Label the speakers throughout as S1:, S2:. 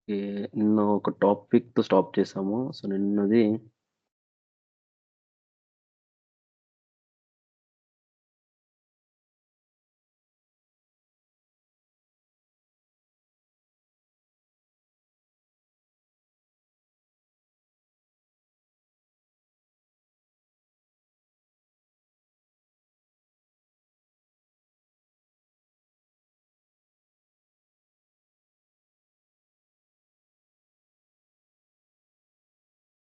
S1: Okay. నిన్న ఒక టాపిక్‌తో స్టాప్ చేసాము. సో, నిన్నది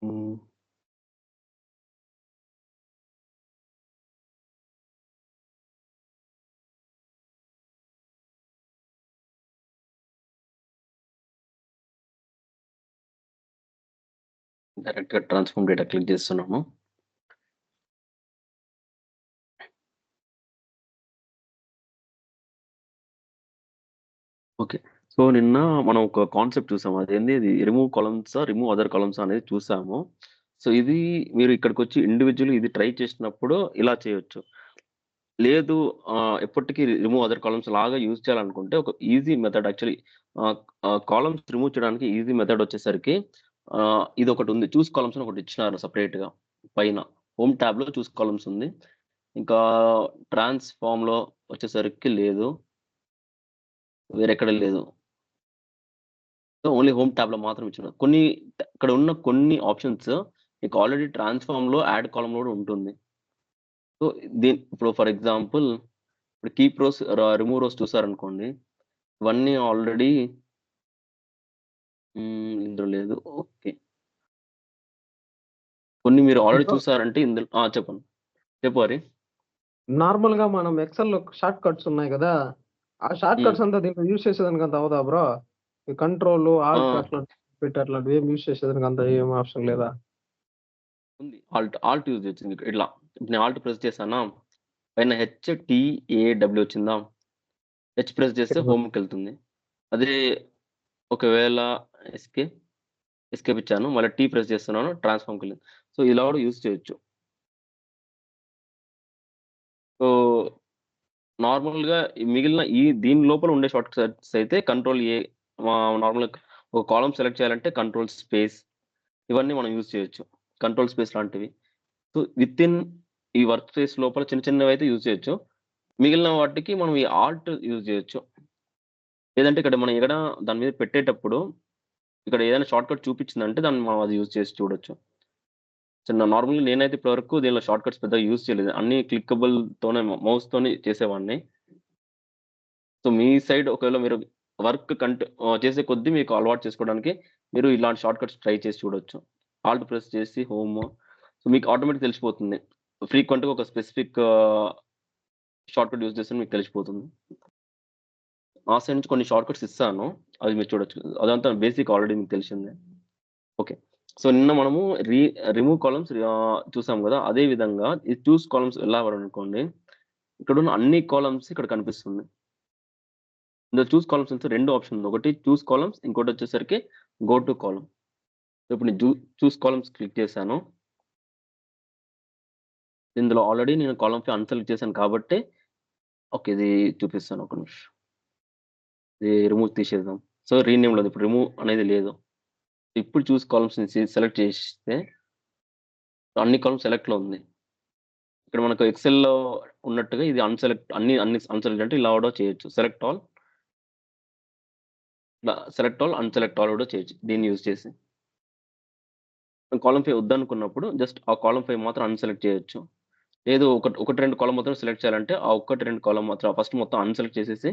S1: హ్మ్. డైరెక్ట్‌గా ట్రాన్స్‌ఫార్మ్ డేటా క్లిక్ చేస్తున్నాము. ఓకే. సో, నిన్న మనం ఒక కాన్సెప్ట్ చూసాము. అదేంది ఇది రిమూవ్ కాలమ్సా, రిమూవ్ అదర్ కాలమ్సా అనేది చూసాము. సో, ఇది మీరు ఇక్కడికొచ్చి ఇండివిడ్యువల్లీ ఇది ట్రై చేసినప్పుడు ఇలా చేయొచ్చు. లేదు ఎప్పటికి రిమూవ్ అదర్ కాలమ్స్ లాగా యూజ్ చేయాలనుకుంటే ఒక ఈజీ మెథడ్ యాక్చువల్లీ ఆహ్, కాలమ్స్ రిమూవ్ చేయడానికి ఈజీ మెథడ్ వచ్చేసరికి ఇదొకటుంది. చూస్ కాలమ్స్ అని ఒకటి ఇచ్చినారు సెపరేట్‌గా పైన. హోమ్ ట్యాబ్‌లో చూస్ కాలమ్స్ ఉంది. ఇంకా ట్రాన్స్‌ఫార్మ్‌లో వచ్చేసరికి లేదు. వేరెక్కడ లేదు. సో, ఓన్లీ హోమ్ ట్యాబ్‌లో మాత్రం ఇచ్చారు. ఇక్కడ ఉన్న కొన్ని ఆప్షన్స్ మీకు ఆల్రెడీ ట్రాన్స్‌ఫార్మ్‌లో యాడ్ కాలమ్‌లో కూడా ఉంటుంది. సో, ఇప్పుడు ఫర్ ఎగ్జాంపుల్ ఇప్పుడు కీప్ రోస్, రిమూవ్ రోస్ చూసారనుకోండి. ఇవన్నీ ఆల్రెడీ ఇందులో లేదు. ఓకే. కొన్ని మీరు ఆల్రెడీ
S2: బ్రో,
S1: చూసారంటే ఇందులో చెప్పండి. చెప్పు హరి.
S2: నార్మల్‌గా మనం ఎక్సెల్‌లో షార్ట్ కట్స్ ఉన్నాయి గదా! ఆ షార్ట్
S1: హ్మ్.
S2: కట్స్ అంతా దీంట్లో యూజ్ చేసేదానికంత అవ్వదా బ్రో? ఈ కంట్రోల్,
S1: ఆ!
S2: ఆల్ట్ అట్లా పెట్టి అట్లాంటివి ఏమి యూజ్ చేసేదానికంత ఏం ఆప్షన్ లేదా?
S1: ఉంది. ఆల్ట్ యూజ్ చేయొచ్చు. ఇట్లా ఇప్పుడు నేను ఆల్ట్ ప్రెస్ చేశానా, పైన హెచ్‌టిఏడబ్ల్యూ వచ్చిందా? హెచ్ ప్రెస్
S2: ఓకే
S1: చేస్తే
S2: బ్రో.
S1: హోమ్‌కెళ్తుంది. అదే ఒకవేళ ఎస్కేప్, ఎస్కేప్ ఇచ్చాను. మళ్ళీ టీ ప్రెస్ చేస్తున్నాను ట్రాన్స్‌ఫార్మ్‌కెళ్ళింది. సో, ఇలా కూడా యూజ్ చేయొచ్చు. సో, నార్మల్‌గా ఈ మిగిలిన దీని లోపల ఉండే షార్ట్ కట్స్ అయితే కంట్రోల్ ఏ, నార్మల్‌గా ఒక కాలమ్ సెలెక్ట్ చేయాలంటే కంట్రోల్ స్పేస్ ఇవన్నీ మనం యూజ్ చేయొచ్చు. కంట్రోల్ స్పేస్ లాంటివి. సో, వితిన్ ఈ వర్క్ స్పేస్ లోపల చిన్న చిన్నవైతే యూజ్ చేయొచ్చు. మిగిలిన వాటికి మనం ఈ ఆల్ట్ యూజ్ చేయొచ్చు. లేదంటే ఇక్కడ మనం దాని మీద పెట్టేటప్పుడు ఇక్కడ ఏదైనా షార్ట్‌కట్ చూపించిందంటే దాన్ని మనం అది యూజ్ చేసి చూడొచ్చు. నార్మల్‌గా నేనైతే ఇప్పటివరకు దీనిలో షార్ట్‌కట్స్ పెద్దగా యూజ్ చేయలేదు. అన్నీ క్లిక్కబుల్‌తోనే మౌస్‌తోని చేసేవాడిని. సో, మీ సైడ్ ఒకవేళ మీరు చేసే కొద్దీ మీకు అలవాటు చేసుకోవడానికి మీరు ఇలాంటి షార్ట్‌కట్స్ ట్రై చేసి చూడొచ్చు. ఆల్ట్ ప్రెస్ చేసి సో, మీకు ఆటోమేటిక్‌గా తెలిసిపోతుంది. ఫ్రీక్వెంట్‌గా ఒక స్పెసిఫిక్ షార్ట్‌కట్ యూజ్ చేస్తే మీకు తెలిసిపోతుంది. నా సైడ్ నుంచి కొన్ని షార్ట్‌కట్స్ ఇస్తాను. అవి మీరు చూడొచ్చు. అదంతా బేసిక్ ఆల్రెడీ మీకు తెలిసిందే. ఓకే. సో, నిన్న మనము రిమూవ్ కాలమ్స్ చూసాం గదా! అదే విధంగా ఈ చూస్ కాలమ్స్ వెళ్ళామనుకోండి. ఇక్కడున్న అన్ని కాలమ్స్ ఇక్కడ కనిపిస్తుంది. ఇందులో చూస్ కాలమ్స్ నుంచి 2 ఆప్షన్ ఉంది. ఒకటి చూస్ కాలమ్స్, ఇంకోటొచ్చేసరికి గో టు కాలమ్. ఇప్పుడు నేను చూస్ కాలమ్స్ క్లిక్ చేశాను. ఇందులో ఆల్రెడీ నేను కాలమ్ ఫై అన్‌సెలెక్ట్ చేశాను కాబట్టి ఓకే. ఇది చూపిస్తాను ఒక నిమిషం. ఇది రిమూవ్ తీసేద్దాం. సో, రీనేమ్‌లో ఇప్పుడు రిమూవ్ అనేది లేదు. ఇప్పుడు చూస్ కాలమ్స్ నుంచి సెలెక్ట్ చేస్తే అన్ని కాలమ్స్ సెలెక్ట్‌లో ఉంది. ఇక్కడ మనకు ఎక్సెల్‌లో ఉన్నట్టుగా ఇది అన్ని అన్‌సెలెక్ట్ అంటే ఇలా కూడా చేయొచ్చు. సెలెక్ట్ ఆల్, అన్‌సెలెక్ట్ ఆల్ కూడా చేయొచ్చు దీన్ని యూజ్ చేసి. కాలమ్ ఫై వద్దనుకున్నప్పుడు జస్ట్ ఆ కాలమ్ ఫై మాత్రం అన్‌సెలెక్ట్ చేయొచ్చు. లేదు ఒకటి 2 కాలమ్ మాత్రం సెలెక్ట్ చేయాలంటే ఆ 2 కాలమ్ మాత్రం ఫస్ట్ మొత్తం అన్‌సెలెక్ట్ చేసేసి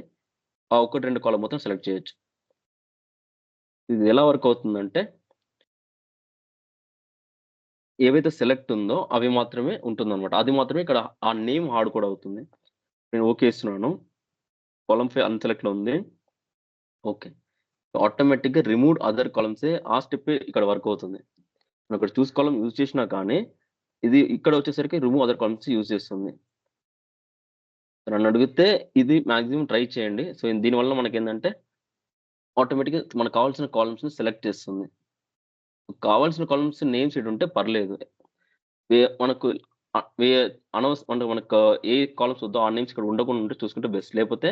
S1: ఆ 2 కాలమ్ మొత్తం సెలెక్ట్ చేయొచ్చు. ఇది ఎలా వర్క్ అవుతుందంటే ఏవైతే సెలెక్ట్ ఉందో అవి మాత్రమే ఉంటుందన్నమాట. అది మాత్రమే ఇక్కడ ఆ నేమ్ హార్డ్ కోడ్ అవుతుంది. నేను ఓకే ఇస్తున్నాను. కాలమ్ ఫై అన్‌సెలెక్ట్‌లో ఉంది. ఓకే. ఆటోమేటిక్‌గా రిమూవ్డ్ అదర్ కాలమ్సే ఆ స్టెప్పే ఇక్కడ వర్క్ అవుతుంది. మనం ఇక్కడ చూస్ కాలమ్ యూజ్ చేసినా కానీ, ఇది ఇక్కడ వచ్చేసరికి రిమూవ్ అదర్ కాలమ్స్ యూజ్ చేస్తుంది. నన్నడిగితే ఇది మాక్సిమం ట్రై చేయండి. సో, దీనివల్ల మనకేందంటే ఆటోమేటిక్‌గా మనకు కావాల్సిన కాలమ్స్‌ని సెలెక్ట్ చేస్తుంది. కావాల్సిన కాలమ్స్ నేమ్స్ ఇటుంటే పర్లేదు. మనకు ఆహ్, వే అంటే మనకు ఏ కాలమ్స్ వద్దో ఆ నేమ్స్ ఇక్కడ ఉండకుండా ఉంటే చూసుకుంటే బెస్ట్. లేపోతే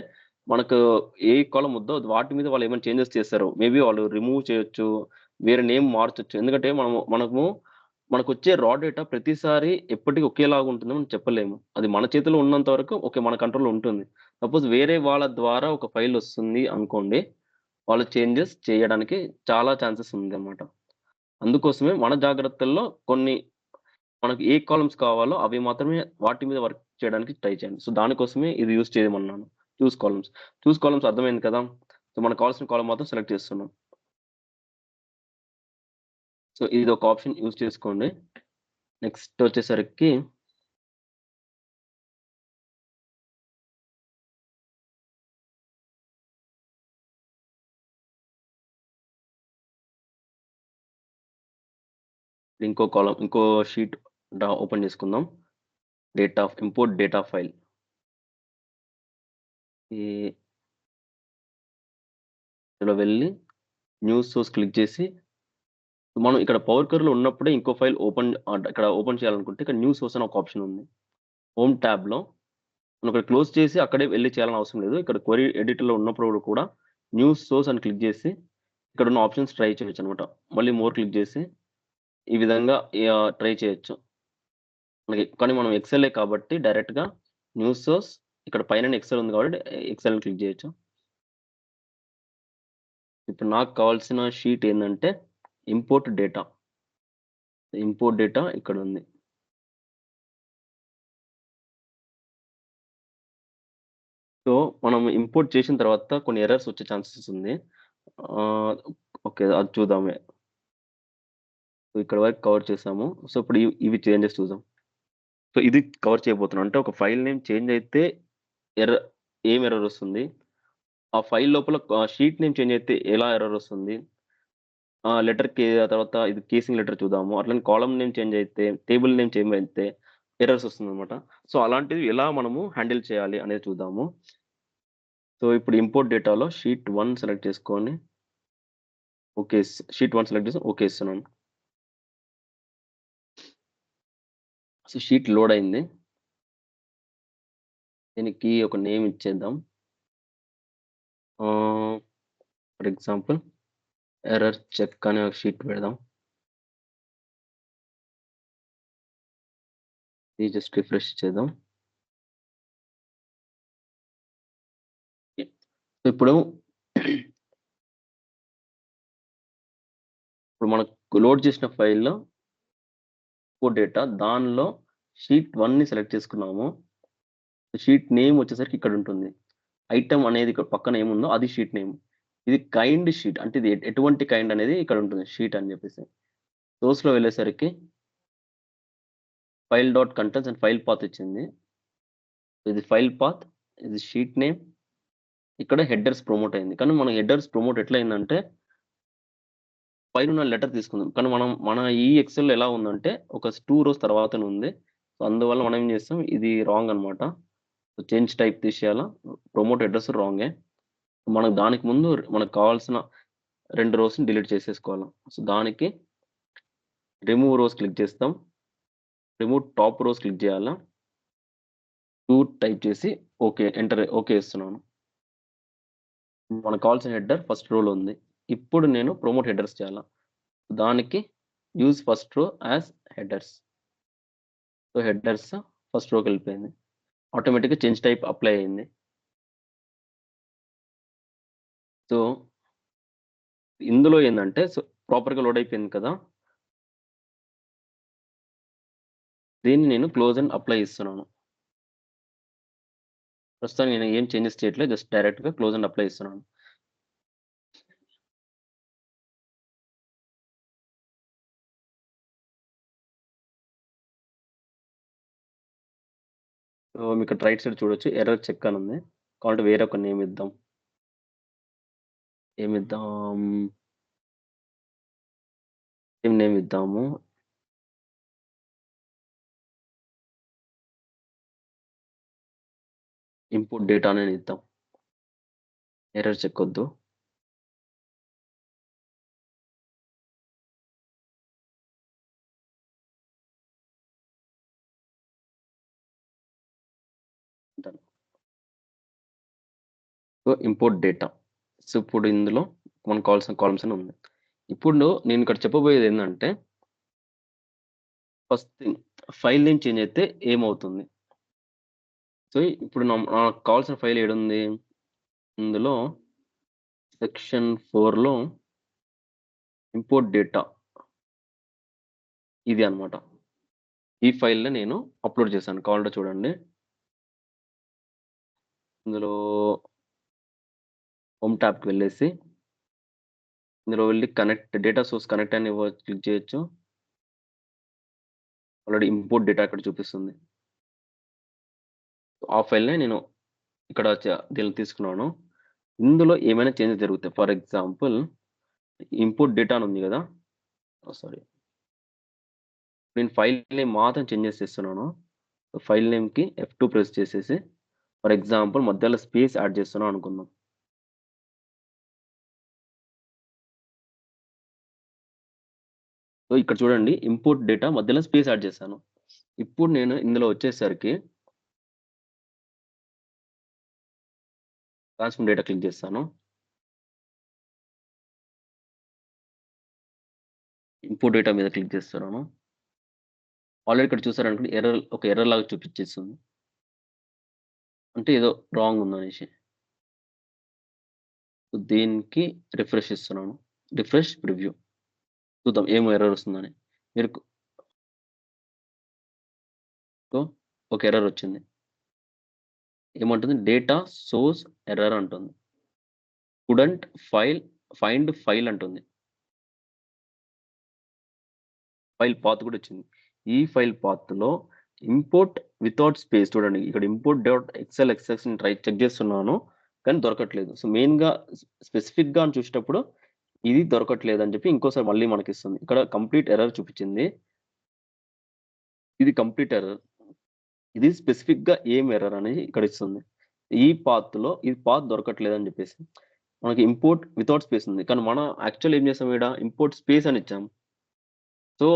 S1: మనకు ఏ కాలమ్ వద్దో వాటి మీద వాళ్ళు ఏమైనా చేంజెస్ చేశారో, మేబీ వాళ్ళు రిమూవ్ చేయొచ్చు, వేరే నేమ్ మార్చొచ్చు. ఎందుకంటే మనకొచ్చే రా డేటా ప్రతిసారి ఎప్పటికి ఒకేలాగా ఉంటుందని మనం చెప్పలేము. అది మన చేతిలో ఉన్నంత వరకు ఓకే. మన కంట్రోల్‌లో ఉంటుంది. సపోజ్ వేరే వాళ్ళ ద్వారా ఒక ఫైల్ వస్తుంది అనుకోండి. వాళ్ళు చేంజెస్ చేయడానికి చాలా ఛాన్సెస్ ఉందన్నమాట. అందుకోసమే మన జాగ్రత్తల్లో కొన్ని మనకు ఏ కాలమ్స్ కావాలో అవి మాత్రమే వాటి మీద వర్క్ చేయడానికి ట్రై చేయండి. సో, దానికోసమే ఇది యూజ్ చేయమన్నాను. చూస్ కాలమ్స్. చూస్ కాలమ్స్ అర్థమైంది కదా! సో, మనకు కావాల్సిన కాలమ్ మాత్రం సెలెక్ట్ చేస్తున్నాం. సో, ఇదొక ఆప్షన్ యూజ్ చేసుకోండి. నెక్స్ట్ వచ్చేసరికి ఇంకో షీట్ ఓపెన్ చేసుకుందాం. Import data file. ఈ ఇందులో వెళ్లి న్యూ సోర్స్ క్లిక్ చేసి మనం ఇక్కడ పవర్ క్వెరీలో ఉన్నప్పుడే ఇంకో ఫైల్ ఇక్కడ ఓపెన్ చేయాలనుకుంటే ఇక్కడ న్యూ సోర్స్ అని ఒక ఆప్షన్ ఉంది. హోమ్ ట్యాబ్‌లో మనం ఇక్కడ క్లోజ్ చేసి అక్కడే వెళ్లి చేయాలని అవసరం లేదు. ఇక్కడ క్వెరీ ఎడిటర్‌లో ఉన్నప్పుడు కూడా న్యూ సోర్స్ అని క్లిక్ చేసి ఇక్కడున్న ఆప్షన్స్ ట్రై చేయొచ్చనమాట. మళ్ళీ మోర్ క్లిక్ చేసి ఈ విధంగా ట్రై చేయొచ్చు. కానీ మనం ఎక్సెలే కాబట్టి డైరెక్ట్‌గా న్యూ సోర్స్ ఇక్కడ పైననే ఎక్సెల్ ఉంది కాబట్టి ఎక్సెల్‌ని క్లిక్ చేయొచ్చు. ఇప్పుడు నాకు కావాల్సిన షీట్ ఏందంటే ఇంపోర్ట్ డేటా. ఇంపోర్ట్ డేటా ఇక్కడుంది. సో, మనం ఇంపోర్ట్ చేసిన తర్వాత కొన్ని ఎర్రర్స్ వచ్చే ఛాన్సెస్ ఉంది. ఆహ్, ఓకే. అది చూద్దామే. సో, ఇక్కడ వరకు కవర్ చేసాము. సో, ఇప్పుడు ఇవి చేంజెస్ చూద్దాం. సో, ఇది కవర్ చేయబోతున్నాం. అంటే ఒక ఫైల్ నేమ్ చేంజ్ అయితే ఎర్ర ఎర్రర్ వస్తుంది? ఆ ఫైల్ లోపల షీట్ నేమ్ చేంజ్ అయితే ఎలా ఎర్రర్ వస్తుంది? లెటర్ కే ఆ తర్వాత ఇది కేసింగ్ లెటర్ చూద్దాము. అట్లనే కాలమ్ నేమ్ చేంజ్ అయితే, టేబుల్ నేమ్ చేంజ్ అయితే ఎర్రర్స్ వస్తుందనమాట. సో, అలాంటివి ఎలా మనము హ్యాండిల్ చేయాలి అనేది చూద్దాము. సో, ఇప్పుడు ఇంపోర్ట్ డేటాలో షీట్ 1 సెలెక్ట్ చేసుకొని ఓకే. షీట్ 1 సెలెక్ట్ చేసి ఓకే ఇస్తున్నాను. సో, షీట్ లోడ్ అయింది. దీనికి ఒక నేమ్ ఇచ్చేద్దాం. ఆహ్, ఫర్ ఎగ్జాంపుల్ ఎర్రర్ చెక్ అనే ఒక షీట్ పెడదాం. ఇది జస్ట్ రిఫ్రెష్ చేద్దాం. ఇప్పుడు ఇప్పుడు మనకు లోడ్ చేసిన ఫైల్‌లో ఇంపోర్ట్ డేటా దానిలో షీట్ 1ని సెలెక్ట్ చేసుకున్నాము. షీట్ నేమ్ వచ్చేసరికి ఇక్కడుంటుంది. ఐటెమ్ అనేది ఇక్కడ పక్కన ఏముందో అది షీట్ నేమ్. ఇది కైండ్ షీట్. అంటే ఇది ఎటువంటి కైండ్ అనేది ఇక్కడుంటుంది. షీట్ అని చెప్పేసి. సోర్స్‌లో వెళ్ళేసరికి file dot contents and file path ఇచ్చింది. ఇది ఫైల్ పాత్, ఇది షీట్ నేమ్. ఇక్కడ హెడర్స్ ప్రమోట్ అయింది. కానీ మన హెడర్స్ ప్రమోట్ ఎట్లా అయిందంటే పైనున్న లెటర్ తీసుకుందాం. కానీ మన ఈ ఎక్సెల్‌లో ఎలా ఉందంటే ఒక 2 రోస్ తర్వాతనే ఉంది. సో, అందువల్ల మనం ఏం చేస్తాం ఇది రాంగ్ అన్నమాట. సో, చేంజ్ టైప్ తీసేయాలా. ప్రమోట్ అడ్రెస్ రాంగే. మనకు దానికి ముందు మనకు కావాల్సిన 2 రోస్‌ని డిలీట్ చేసేసుకోవాలా. సో, దానికి రిమూవ్ రోస్ క్లిక్ చేస్తాం. రిమూవ్ టాప్ రోస్ క్లిక్ చేయాలా. 2 టైప్ చేసి ఓకే ఇస్తున్నాను. మనకు కావాల్సిన హెడర్ ఫస్ట్ రోలో ఉంది. ఇప్పుడు నేను ప్రమోట్ హెడర్స్ చేయాలా. దానికి use first row as headers. So, headers first రోకెళ్ళిపోయింది. ఆటోమేటిక్‌గా చేంజ్ టైప్ అప్లై అయింది. సో, ఇందులో ఏందంటే ప్రాపర్‌గా లోడ్ అయిపోయింది కదా! దీన్ని నేను క్లోజ్ అండ్ అప్లై ఇస్తున్నాను. ప్రస్తుతానికి నేను ఏం చేంజెస్ చేయట్లేదు. జస్ట్ డైరెక్ట్‌గా క్లోజ్ అండ్ అప్లై ఇస్తున్నాను. సో, మీకు రైట్ సైడ్ చూడొచ్చు ఎర్రర్ చెక్ అని ఉంది. కావాలంటే వేరే ఒక నేమ్ ఇద్దాం. ఏమిద్దాం? ఏం నేమ్ ఇద్దాము? ఇంపోర్ట్ డేటా అని ఇద్దాం. ఎర్రర్ చెక్ వద్దు. Done. So, import data. So, ఇప్పుడు ఇందులో మనకు కావాల్సిన కాలమ్స్ అని ఉంది. ఇప్పుడు నేను ఇక్కడ చెప్పబోయేదేందంటే first thing file name change అయితే ఏమవుతుంది? సో, ఇప్పుడు నాకు కావాల్సిన ఫైల్ ఏడుంది? ఇందులో సెక్షన్ 4లో ఇంపోర్ట్ డేటా ఇది అన్నమాట. ఈ ఫైల్‌ని నేను అప్‌లోడ్ చేశాను. కావాలంటే చూడండి. ఇందులో హోమ్ ట్యాబ్‌కి వెళ్ళేసి ఇందులో వెళ్లి డేటా సోర్స్ కనెక్ట్ అని క్లిక్ చేయొచ్చు. ఆల్రెడీ ఇంపోర్ట్ డేటా ఇక్కడ చూపిస్తుంది. ఆ ఫైల్‌నే నేను ఇక్కడ దీన్ని తీసుకున్నాను. ఇందులో ఏమైనా చేంజెస్ జరుగుతాయి. ఫర్ ఎగ్జాంపుల్ ఇంపోర్ట్ డేటా అని ఉంది గదా! సారీ. నేను ఫైల్ నేమ్ మాత్రం చేంజెస్ చేస్తున్నాను. ఫైల్ నేమ్‌కి F2 ప్రెస్ చేసేసి ఫర్ ఎగ్జాంపుల్ మధ్యలో స్పేస్ యాడ్ చేస్తున్నాం అనుకుందాం. సో, ఇక్కడ చూడండి ఇంపోర్ట్ డేటా మధ్యలో స్పేస్ యాడ్ చేశాను. ఇప్పుడు నేను ఇందులో వచ్చేసరికి ట్రాన్స్ఫార్మ్ డేటా క్లిక్ చేస్తాను. ఇంపోర్ట్ డేటా మీద క్లిక్ చేస్తున్నాను. ఆల్రెడీ ఇక్కడ చూసారనుకోండి ఒక ఎర్రర్ లాగా చూపించేస్తుంది. అంటే ఏదో రాంగ్ ఉందనేసి. సో, దీనికి రిఫ్రెష్ ఇస్తున్నాను. రిఫ్రెష్ ప్రివ్యూ చూద్దాం ఏమో ఎర్రర్ వస్తుందని. మీరు సో, ఒక ఎర్రర్ వచ్చింది. ఏమంటుంది? డేటా సోర్స్ ఎర్రర్ అంటుంది. కుడంట్ ఫైండ్ ఫైల్ అంటుంది. ఫైల్ పాత్ కూడా వచ్చింది. ఈ ఫైల్ పాత్‌లో ఇంపోర్ట్ వితౌట్ స్పేస్ చూడండి. ఇక్కడ ఇంపోర్ట్ డాట్ ఎక్స్ఎల్ఎస్ఎక్స్ చెక్ చేస్తున్నాను. కానీ దొరకట్లేదు. సో, మెయిన్‌గా స్పెసిఫిక్‌గా అని చూసేటప్పుడు ఇది దొరకట్లేదని చెప్పి ఇంకోసారి మళ్ళీ మనకిస్తుంది. ఇక్కడ కంప్లీట్ ఎర్రర్ చూపించింది. ఇది కంప్లీట్ ఎర్రర్. ఇది స్పెసిఫిక్‌గా ఏం ఎర్రర్ అనేది ఇక్కడ ఇస్తుంది. ఈ పాత్ దొరకట్లేదని చెప్పేసి. మనకి ఇంపోర్ట్ వితౌట్ స్పేస్ ఉంది. కానీ మనం యాక్చువల్ ఏం చేసాం ఈడ ఇంపోర్ట్ స్పేస్ అని ఇచ్చాం. సో,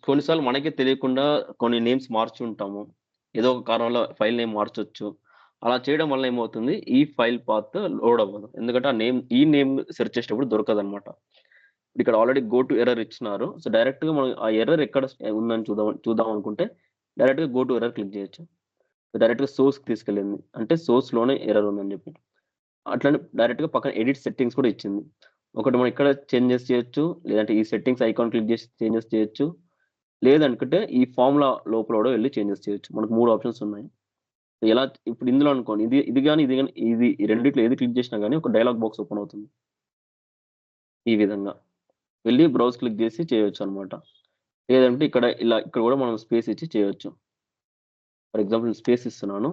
S1: కొన్నిసార్లు మనకే తెలియకుండా కొన్ని నేమ్స్ మార్చుంటాము. ఏదో ఒక కారణంలో ఫైల్ నేమ్ మార్చొచ్చు. అలా చేయడం వల్ల ఏమవుతుంది? ఈ ఫైల్ పాత్ లోడ్ అవ్వదు. ఎందుకంటే ఈ నేమ్ సెర్చ్ చేసేటప్పుడు దొరకదనమాట. ఇక్కడ ఆల్రెడీ గో టు ఎర్రర్ ఇచ్చినారు. సో, డైరెక్ట్‌గా మనం ఆ ఎర్రర్ ఎక్కడ ఉందని చూద్దాం అనుకుంటే డైరెక్ట్‌గా గో టు ఎర్రర్ క్లిక్ చేయొచ్చు. డైరెక్ట్‌గా సోర్స్‌కి తీసుకెళ్ళింది. అంటే సోర్స్‌లోనే ఎర్రర్ ఉందని చెప్పి. అట్లనే డైరెక్ట్‌గా పక్కన ఎడిట్ సెట్టింగ్స్ కూడా ఇచ్చింది. ఒకటి మనం ఇక్కడ చేంజెస్ చేయొచ్చు. లేదంటే ఈ సెట్టింగ్స్ ఐకాన్ క్లిక్ చేసి చేంజెస్ చేయొచ్చు. లేదనుకుంటే ఈ ఫార్ములా లోపల కూడా వెళ్లి చేంజెస్ చేయొచ్చు. మనకు 3 ఆప్షన్స్ ఉన్నాయి. ఎలా ఇప్పుడు ఇందులో అనుకోండి ఇది గాని ఈ రెండిట్లో ఏది క్లిక్ చేసినా గాని ఒక డయలాగ్ బాక్స్ ఓపెన్ అవుతుంది. ఈ విధంగా. వెళ్లి బ్రౌజ్ క్లిక్ చేసి చేయొచ్చనమాట. లేదంటే ఇక్కడ కూడా మనం స్పేస్ ఇచ్చి చేయొచ్చు. ఫర్ ఎగ్జాంపుల్ స్పేస్ ఇస్తున్నాను.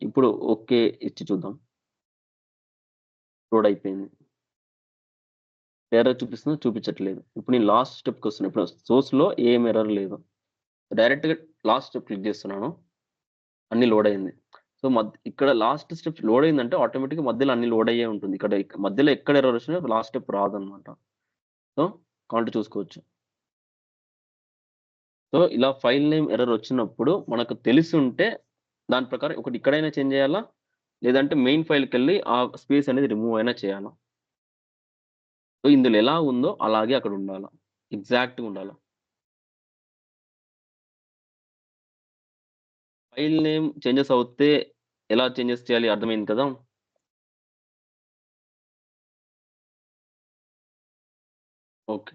S1: ఇప్పుడు ఓకే ఇచ్చి చూద్దాం. లోడ్ అయిపోయింది. ఎర్రర్ చూపిస్తుందా? చూపించట్లేదు. ఇప్పుడు నేను లాస్ట్ స్టెప్‌కొస్తున్నా. ఇప్పుడు సోర్స్‌లో ఏం ఎర్రర్ లేదు. డైరెక్ట్‌గా లాస్ట్ స్టెప్ క్లిక్ చేస్తున్నాను. అన్నీ లోడ్ అయింది. సో, ఇక్కడ లాస్ట్ స్టెప్ లోడ్ అయిందంటే ఆటోమేటిక్‌గా మధ్యలో అన్ని లోడ్ అయ్యే ఉంటుంది. మధ్యలో ఎక్కడ ఎర్రర్ వచ్చినా లాస్ట్ స్టెప్ రాదన్నమాట. సో, కావాలంటే చూసుకోవచ్చు. సో, ఇలా ఫైల్ నేమ్ ఎర్రర్ వచ్చినప్పుడు మనకు తెలిసుంటే దాని ప్రకారం ఒకటి ఇక్కడైనా చేంజ్ చేయాలా? లేదంటే మెయిన్ ఫైల్‌కెళ్ళి ఆ స్పేస్ అనేది రిమూవ్ అయినా చేయాలా? సో, ఇందులో ఎలా ఉందో అలాగే అక్కడ ఉండాల. ఎగ్జాక్ట్‌గా ఉండాల. ఫైల్ నేమ్ చేంజెస్ అవుతే ఎలా చేంజెస్ చేయాలి అర్థమైంది కదా! ఓకే.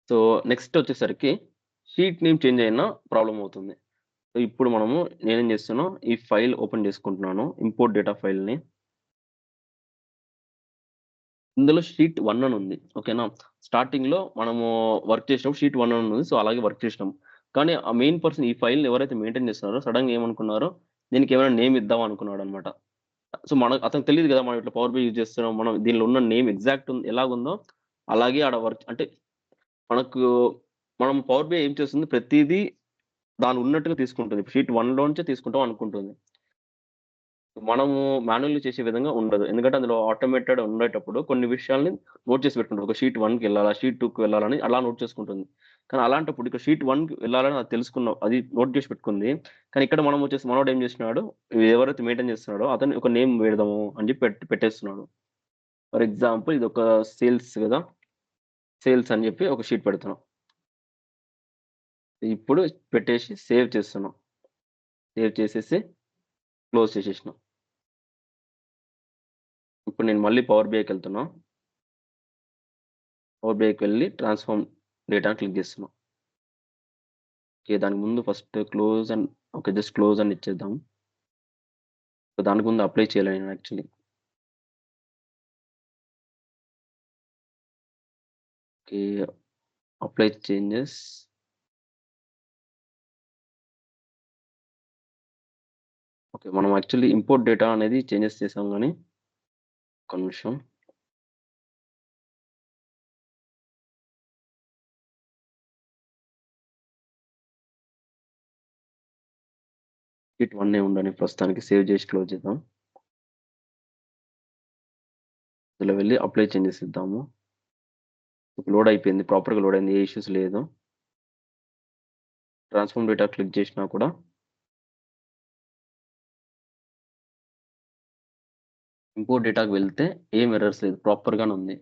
S1: సో, నెక్స్ట్ వచ్చేసరికి షీట్ నేమ్ చేంజ్ అయినా ప్రాబ్లమ్ అవుతుంది. సో, ఇప్పుడు నేనేం చేస్తున్నా ఈ ఫైల్ ఓపెన్ చేసుకుంటున్నాను. ఇంపోర్ట్ డేటా ఫైల్‌ని. ఇందులో షీట్ 1 అని ఉంది. ఓకేనా? స్టార్టింగ్‌లో వర్క్ చేసినప్పుడు షీట్ 1 అని ఉంది. సో, అలాగే వర్క్ చేసినాం. కానీ ఆ మెయిన్ పర్సన్ ఈ ఫైల్‌ని ఎవరైతే మెయింటైన్ చేస్తున్నారో సడెన్‌గా ఏమనుకున్నారో దీనికి ఏమైనా నేమ్ ఇద్దాం అనుకున్నాడన్నమాట. సో, అతనికి తెలీదు కదా! మనం ఇట్లా పవర్ బిఐ యూజ్ చేస్తున్నాం. దీనిలో ఉన్న నేమ్ ఎగ్జాక్ట్ ఎలాగుందో అలాగే ఆడ వర్క్ అంటే మనకు పవర్ బిఐ ఏం చేస్తుంది ప్రతీదీ దాని ఉన్నట్టుగా తీసుకుంటుంది. షీట్ 1 నుంచే తీసుకుంటాం అనుకుంటుంది. మనము మాన్యుయల్‌గా చేసే విధంగా ఉండదు. ఎందుకంటే అందులో ఆటోమేటెడ్ ఉండేటప్పుడు కొన్ని విషయాల్ని నోట్ చేసి పెట్టుకుంటది. ఒక షీట్ 1కి వెళ్ళాలా, షీట్ 2కి వెళ్ళాలని అలా నోట్ చేసుకుంటుంది. కానీ అలాంటప్పుడు ఇక్కడ షీట్ 1కి వెళ్ళాలని అది తెలుసుకున్నాం. అది నోట్ చేసి పెట్టుకుంది. కానీ ఇక్కడ మనం వచ్చేసి మనోడు ఏం చేస్తున్నాడు, ఎవరైతే మెయింటైన్ చేస్తున్నాడో అతను ఒక నేమ్ పెడదాము అని చెప్పి పెట్టేస్తున్నాడు. ఫర్ ఎగ్జాంపుల్ ఇదొక సేల్స్ గదా! సేల్స్ అని చెప్పి ఒక షీట్ పెడుతున్నాం. ఇప్పుడు పెట్టేసి సేవ్ చేస్తున్నాం. సేవ్ చేసేసి క్లోజ్ చేసేసినాం. ఇప్పుడు నేను మళ్ళీ పవర్ బిఐకెళ్తున్నా. పవర్ బిఐకి వెళ్లి ట్రాన్స్‌ఫార్మ్ డేటా క్లిక్ చేస్తున్నా. ఓకే. దానికి ముందు first close and okay. Just close అని ఇచ్చేద్దాం. సో, దానికి ముందు అప్లై చేయాలి నేను actually. Okay. Apply changes. Okay. మనం యాక్చువల్లీ ఇంపోర్ట్ డేటా అనేది చేంజెస్ చేసాం గానీ, ఒక్క నిమిషం. షీట్ 1 ఉండని ప్రస్తుతానికి సేవ్ చేసి క్లోజ్ చేద్దాం. ఇందులో వెళ్లి అప్లై చేంజెస్ ఇద్దాము. లోడ్ అయిపోయింది. ప్రాపర్‌గా లోడ్ అయింది. ఏ ఇష్యూస్ లేదు. ట్రాన్స్‌ఫార్మ్ డేటా క్లిక్ చేసినా కూడా ఇంపోర్ట్ డేటాకి వెళ్తే ఏం ఎర్రర్స్ లేదు. ప్రాపర్‌గానే ఉంది.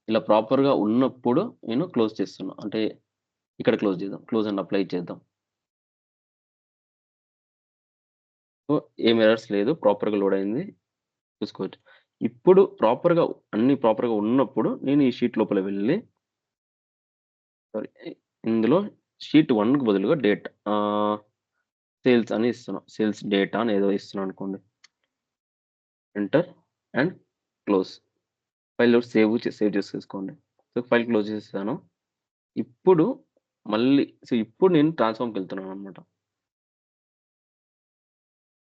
S1: ఇలా ప్రాపర్‌గా ఉన్నప్పుడు నేను క్లోజ్ చేస్తున్నా. అంటే ఇక్కడ క్లోజ్ చేద్దాం. క్లోజ్ అండ్ అప్లై చేద్దాం. సో, ఏం ఎర్రర్స్ లేదు. ప్రాపర్‌గా లోడ్ అయింది. చూసుకోవచ్చు. ఇప్పుడు అన్నీ ప్రాపర్‌గా ఉన్నప్పుడు నేను ఈ షీట్ లోపల వెళ్లి సారీ ఇందులో షీట్ 1కి బదులుగా సేల్స్ అని ఇస్తున్నా. సేల్స్ డేటా అని ఏదో ఇస్తున్నా అనుకోండి. Enter and close. ఫైల్‌లో సేవ్ చేసేసుకోండి. సో, ఫైల్ క్లోజ్ చేసేసాను. ఇప్పుడు ఇప్పుడు నేను ట్రాన్స్‌ఫార్మ్‌కెళ్తున్నాననమాట.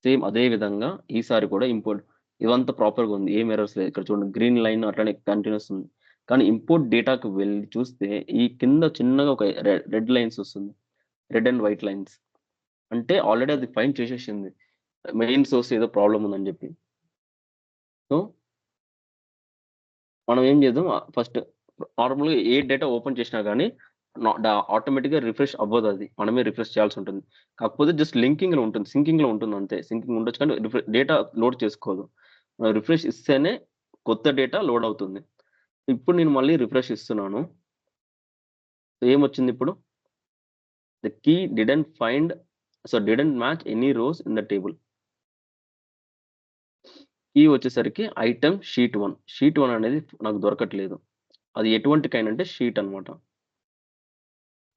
S1: సేమ్ అదే విధంగా ఈసారి కూడా ఇంపోర్ట్ ఇదంతా ప్రాపర్‌గా ఉంది. ఏం ఎర్రర్స్ లేదు. ఇక్కడ చూడండి గ్రీన్ లైన్ అట్లనే కంటిన్యూస్ ఉంది. కానీ ఇంపోర్ట్ డేటాకి వెళ్లి చూస్తే ఈ కింద చిన్నగా ఒక రెడ్ లైన్స్ వస్తుంది. Red and white lines. అంటే ఆల్రెడీ అది ఫైండ్ చేసేసింది. మెయిన్ సోర్స్ ఏదో ప్రాబ్లమ్ ఉందని జెప్పి. సో, మనం ఏం చేద్దాం ఫస్ట్ నార్మల్‌గా ఏ డేటా ఓపెన్ చేసినా గాని ఆటోమేటిక్‌గా రిఫ్రెష్ అవ్వదది. మనమే రిఫ్రెష్ చేయాల్సుంటుంది. కాకపోతే జస్ట్ లింకింగ్‌లో ఉంటుంది. సింకింగ్‌లో ఉంటుందంతే. సింకింగ్ ఉండొచ్చు కానీ డేటా లోడ్ చేసుకోదు. రిఫ్రెష్ ఇస్తేనే కొత్త డేటా లోడ్ అవుతుంది. ఇప్పుడు నేను మళ్ళీ రిఫ్రెష్ ఇస్తున్నాను. ఏమొచ్చిందిప్పుడు? The key didn't match any rows in the table. Key వచ్చేసరికి ఐటెమ్ షీట్ 1. షీట్ 1 అనేది నాకు దొరకట్లేదు. అది ఎటువంటి కైండ్ అంటే షీట్ అన్నమాట.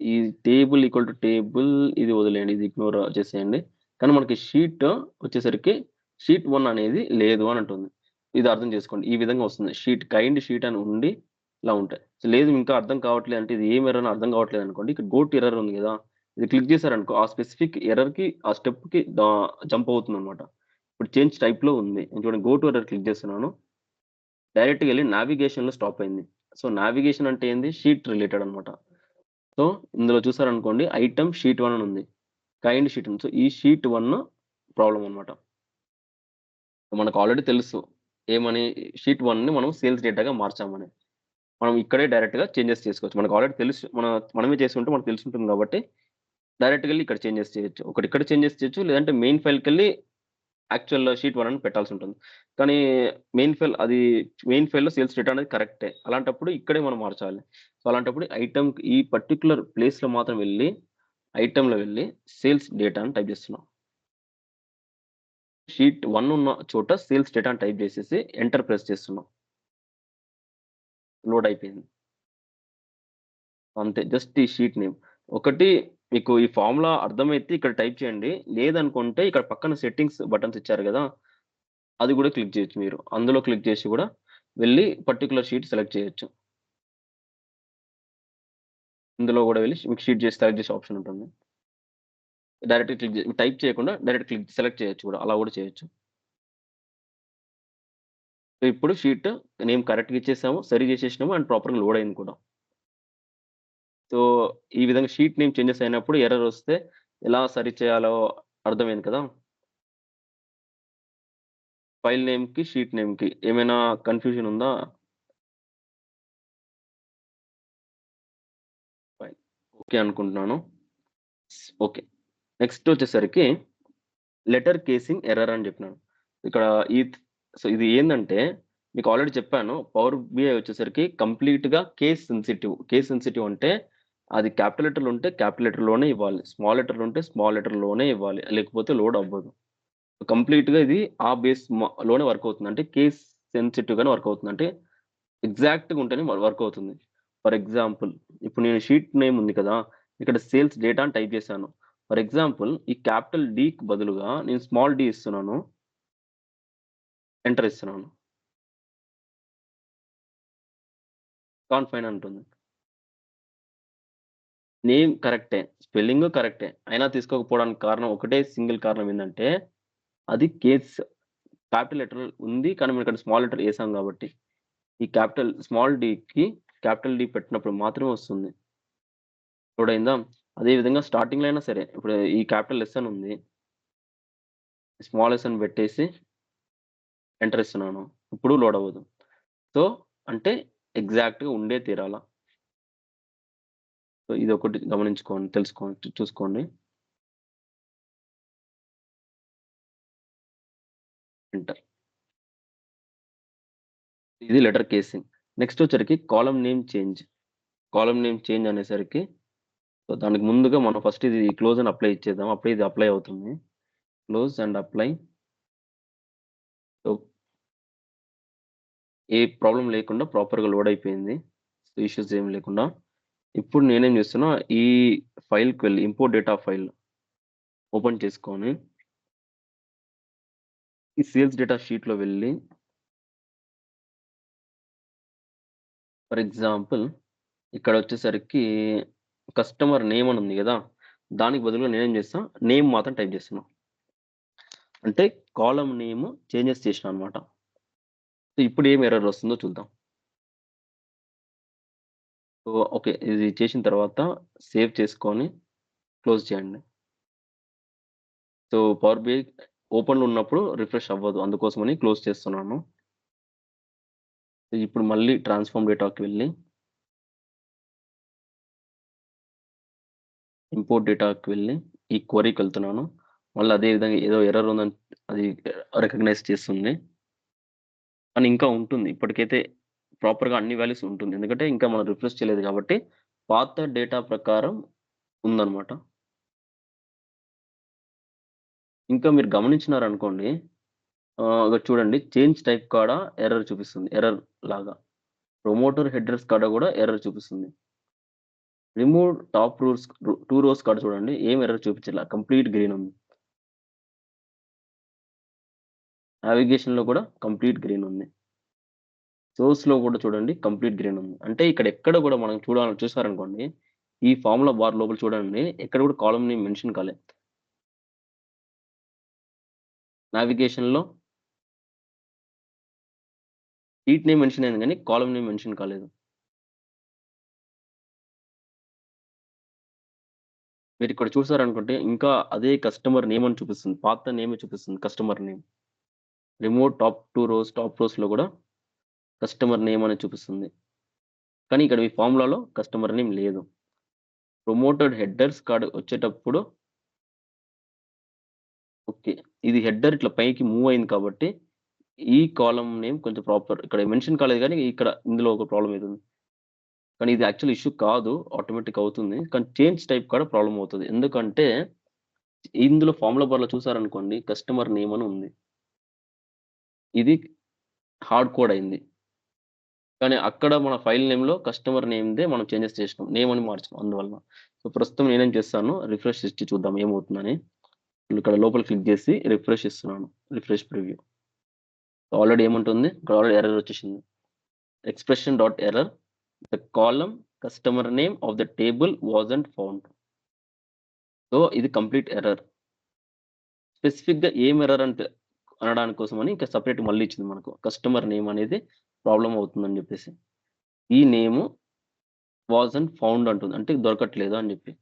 S1: ఈ టేబుల్ ఈక్వల్ టు టేబుల్ ఇది వదిలేయండి. ఇది ఇగ్నోర్ చేసేయండి. కానీ మనకి షీట్ వచ్చేసరికి షీట్ 1 అనేది లేదు అని అంటుంది. ఇది అర్థం చేసుకోండి. ఈ విధంగా వస్తుంది. షీట్ అని ఉండి ఇలా ఉంటాయి. లేదు ఇంకా అర్థం కావట్లేదు అంటే ఇది ఏం ఎర్రర్ అని అర్థం కావట్లేదు అనుకోండి. ఇక్కడ గో టు ఎర్రర్ ఉంది గదా! ఇది క్లిక్ చేశారనుకో ఆ స్పెసిఫిక్ ఎర్రర్‌కి ఆ స్టెప్‌కి జంప్ అవుతుందన్నమాట. ఇప్పుడు చేంజ్ టైప్‌లో ఉంది. నేను చూడండి గో టు ఎర్రర్ క్లిక్ చేస్తున్నాను. డైరెక్ట్‌గా ఎళ్లి నావిగేషన్‌లో స్టాప్ అయింది. సో, నావిగేషన్ అంటే ఏంది? షీట్ రిలేటెడ్ అన్నమాట. సో, ఇందులో చూసారనుకోండి ఐటెమ్ షీట్ 1 అని ఉంది. కైండ్ షీట్ ఉంది. సో, ఈ షీట్ 1 ప్రాబ్లమ్ అన్నమాట. మనకు ఆల్రెడీ తెలుసు. ఏమని షీట్ 1ని మనం సేల్స్ డేటాగా మార్చామని. మనం ఇక్కడే డైరెక్ట్‌గా చేంజెస్ చేసుకోవచ్చు. మనకు ఆల్రెడీ తెలుసు. మనమే చేసుంటే మనకు తెలిసుంటుంది కాబట్టి డైరెక్ట్‌గా ఎళ్లి ఇక్కడ చేంజెస్ చేయొచ్చు. ఒకటి ఇక్కడ చేంజెస్ చేయొచ్చు. లేదంటే మెయిన్ ఫైల్‌కెళ్ళి యాక్చువల్ షీట్ 1 అని పెట్టాల్సుంటుంది. కానీ మెయిన్ ఫైల్‌లో సేల్స్ డేటా అనేది కరెక్టే. అలాంటప్పుడు ఇక్కడే మనం మార్చాలి. సో, అలాంటప్పుడు ఈ పర్టిక్యులర్ ప్లేస్‌లో మాత్రం వెళ్లి ఐటెమ్‌లో వెళ్లి సేల్స్ డేటా అని టైప్ చేస్తున్నాం. షీట్ 1 ఉన్న చోట సేల్స్ డేటా అని టైప్ చేసేసి ఎంటర్ ప్రెస్ చేస్తున్నాం. లోడ్ అయిపోయింది. అంతే. జస్ట్ ఈ షీట్ నేమ్. ఒకటి మీకు ఈ ఫార్ములా అర్థమైతే ఇక్కడ టైప్ చేయండి. లేదనుకుంటే ఇక్కడ పక్కన సెట్టింగ్స్ బటన్స్ ఇచ్చారు గదా! అది గూడా క్లిక్ చేయొచ్చు మీరు. అందులో క్లిక్ చేసి గూడా వెళ్లి పర్టిక్యులర్ షీట్ సెలెక్ట్ చేయొచ్చు. ఇందులో గూడా వెళ్లి మీకు షీట్ సెలెక్ట్ చేసే ఆప్షన్ ఉంటుంది. డైరెక్ట్‌గా టైప్ చేయకుండా డైరెక్ట్ సెలెక్ట్ చేయొచ్చు గూడా. అలా గూడా చేయొచ్చు. సో, ఇప్పుడు షీట్ నేమ్ కరెక్ట్‌గా ఇచ్చేసాము. సరి చేసేసినాము అండ్ ప్రాపర్‌గా లోడ్ అయింది కూడా. సో, ఈ విధంగా షీట్ నేమ్ చేంజెస్ అయినప్పుడు ఎర్రర్ వస్తే ఎలా సరిచేయాలో అర్థమైంది కదా! ఫైల్ నేమ్‌కి, షీట్ నేమ్‌కి ఏమైనా కన్‌ఫ్యూజన్ ఉందా? ఫైన్. ఓకే అనుకుంటున్నాను. ఓకే. నెక్స్ట్ వచ్చేసరికి లెటర్ కేసింగ్ ఎర్రర్ అని చెప్పినాను. ఇక్కడ ఈ ఇది ఏందంటే మీకు ఆల్రెడీ చెప్పాను. పవర్ బిఐ వచ్చేసరికి కంప్లీట్‌గా కేస్ సెన్సిటివ్. కేస్ సెన్సిటివ్ అంటే అది క్యాపిటల్ లెటర్‌లు ఉంటే క్యాపిటల్ లెటర్‌లోనే ఇవ్వాలి. స్మాల్ లెటర్‌లు ఉంటే స్మాల్ లెటర్‌లోనే ఇవ్వాలి. లేకపోతే లోడ్ అవ్వదు. కంప్లీట్‌గా ఇది ఆ బేస్ లోనే వర్క్ అవుతుంది. అంటే కేస్ సెన్సిటివ్‌గానే వర్క్ అవుతుంది. అంటే ఎగ్జాక్ట్‌గా ఉంటేనే వర్క్ అవుతుంది. ఫర్ ఎగ్జాంపుల్ ఇప్పుడు నేను షీట్ నేమ్ ఉంది కదా! ఇక్కడ సేల్స్ డేటా అని టైప్ చేశాను. ఫర్ ఎగ్జాంపుల్ ఈ క్యాపిటల్ డీకి బదులుగా నేను స్మాల్ డి ఇస్తున్నాను. ఎంటర్ ఇస్తున్నాను. కాన్ఫైన్ అంటుంది. నేమ్ కరెక్టే. స్పెల్లింగు కరెక్టే. అయినా తీసుకోకపోవడానికి కారణం ఒకటే సింగిల్ కారణం ఏందంటే, అది కేస్ క్యాపిటల్ లెటర్ ఉంది. కానీ మనం ఇక్కడ స్మాల్ లెటర్ ఏసాం కాబట్టి. ఈ స్మాల్ డీకి క్యాపిటల్ డి పెట్టినప్పుడు మాత్రమే వస్తుంది. లోడయిందా? అదే విధంగా స్టార్టింగ్‌లో అయినా సరే, ఇప్పుడు ఈ క్యాపిటల్ ఎస్ అని ఉంది. స్మాల్ ఎస్ అని పెట్టేసి ఎంటర్ ఇస్తున్నాను. ఇప్పుడు లోడ్ అవ్వదు. సో, అంటే ఎగ్జాక్ట్‌గా ఉండే తీరాల. సో, ఇదొకటి గమనించుకోండి, చూసుకోండి. ఎంటర్. ఇది లెటర్ కేసింగ్. నెక్స్ట్ వచ్చరికి column name change. Column name change అనేసరికి సో, దానికి ముందుగా మనం ఫస్ట్ ఇది క్లోజ్ అని అప్లై ఇచ్చేద్దాం. అప్పుడే ఇది అప్లై అవుతుంది. Close and apply. So, A problem లేకుండా ప్రాపర్‌గా లోడ్ అయిపోయింది. సో, ఇష్యూస్ ఏమి లేకుండా. ఇప్పుడు నేనేం చేస్తున్నా, ఈ ఫైల్‌కి వెళ్లి ఇంపోర్ట్ డేటా ఫైల్ ఓపెన్ చేసుకొని, ఈ సేల్స్ డేటా షీట్‌లో వెళ్లి ఫర్ ఎగ్జాంపుల్ ఇక్కడొచ్చేసరికి కస్టమర్ నేమ్ అని ఉంది గదా! దానికి బదులుగా నేనేం చేస్తా, నేమ్ మాత్రం టైప్ చేస్తున్నా. అంటే కాలమ్ నేమ్ చేంజెస్ చేసినా అన్నమాట. సో, ఇప్పుడు ఏం ఎర్రర్ వస్తుందో చూద్దాం. So, okay. ఇది చేసిన తర్వాత సేవ్ చేసుకొని క్లోజ్ చేయండి. సో, పవర్ బిఐ ఓపెన్‌లో ఉన్నప్పుడు రిఫ్రెష్ అవ్వదు. అందుకోసమని క్లోజ్ చేస్తున్నాను. ఇప్పుడు మళ్ళీ ట్రాన్స్‌ఫార్మ్ డేటాకి వెళ్లి ఇంపోర్ట్ డేటాకి వెళ్లి ఈ క్వెరీకెళ్తున్నాను. మళ్ళీ అదే విధంగా ఏదో ఎర్రర్ ఉందని అది రికగ్నైజ్ చేస్తుంది. కానీ ఇంకా ఉంటుంది. ఇప్పటికైతే ప్రాపర్‌గా అన్ని వాల్యూస్ ఉంటుంది. ఎందుకంటే ఇంకా మనం రిఫ్రెష్ చేయలేదు కాబట్టి పాత డేటా ప్రకారం ఉందన్నమాట. ఇంకా మీరు గమనించినారనుకోండి ఇగ చూడండి చేంజ్ టైప్ కాడ ఎర్రర్ చూపిస్తుంది. ఎర్రర్ లాగా. ప్రమోటర్ హెడర్స్ కాడ గూడా ఎర్రర్ చూపిస్తుంది. రిమూవ్ టాప్ రూల్స్ 2 రోస్ కాడ చూడండి ఏం ఎర్రర్ చూపించట్ల. కంప్లీట్ గ్రీన్ ఉంది. నావిగేషన్‌లో కూడా కంప్లీట్ గ్రీన్ ఉంది. సోర్స్‌లో కూడా చూడండి కంప్లీట్ గ్రీన్ ఉంది. అంటే ఇక్కడ ఎక్కడ కూడా మనం చూసారనుకోండి, ఈ ఫార్ములా బార్ లోపల చూడండి ఎక్కడ కూడా కాలమ్ నేమ్ మెన్షన్ కాలే. నావిగేషన్‌లో షీట్ నేమ్ మెన్షన్ అయింది గానీ, కాలమ్ నేమ్ మెన్షన్ కాలేదు. మీరిక్కడ చూసారనుకుంటే ఇంకా అదే కస్టమర్ నేమ్ అని చూపిస్తుంది. పాత నేమే చూపిస్తుంది కస్టమర్ నేమ్. రిమూవ్ టాప్ రోస్‌లో కూడా కస్టమర్ నేమ్ అని చూపిస్తుంది. కానీ ఇక్కడ ఈ ఫార్ములాలో కస్టమర్ నేమ్ లేదు. ప్రమోటెడ్ హెడర్స్ కాడ వచ్చేటప్పుడు ఓకే. ఇది హెడర్ ఇట్లా పైకి మూవ్ అయింది కాబట్టి, ఈ కాలమ్ నేమ్ కొంచెం ఇక్కడ మెన్షన్ కాలేదు గానీ, ఇక్కడ ఇందులో ఒక ప్రాబ్లమ్ అయితుంది. కానీ ఇది యాక్చువల్ ఇష్యూ కాదు. ఆటోమేటిక్ అవుతుంది. కానీ చేంజ్ టైప్ కాడ ప్రాబ్లమ్ అవుతది. ఎందుకంటే, ఇందులో ఫార్ములా బార్‌లో చూసారనుకోండి కస్టమర్ నేమ్ అని ఉంది. ఇది హార్డ్ కోడ్ అయింది. కానీ అక్కడ మన ఫైల్ నేమ్‌లో కస్టమర్ నేమ్‌దే మనం చేంజెస్ చేసినాం. నేమ్ అని మార్చాం అందువలన. సో, ప్రస్తుతం నేనేం చేస్తాను రిఫ్రెష్ ఇచ్చి చూద్దాం ఏమవుతుందని. ఇక్కడ లోపల క్లిక్ చేసి రిఫ్రెష్ ఇస్తున్నాను. Refresh preview. ఆల్రెడీ ఏముంటుంది? ఇక్కడ ఆల్రెడీ ఎర్రర్ వచ్చేసింది. Expression dot error the column customer name of the table వాసంట్ found. So, ఇది కంప్లీట్ ఎర్రర్. స్పెసిఫిక్‌గా ఏం ఎర్రర్ అంటే అనడానికి కోసమని ఇంకా సెపరేట్ మళ్ళీ ఇచ్చింది మనకు. కస్టమర్ నేమ్ అనేది ప్రాబ్లమ్ అవుతుందని చెప్పేసి. ఈ నేము వాసంట్ ఫౌండ్ అంటుంది. అంటే దొరకట్లేదు అని చెప్పి.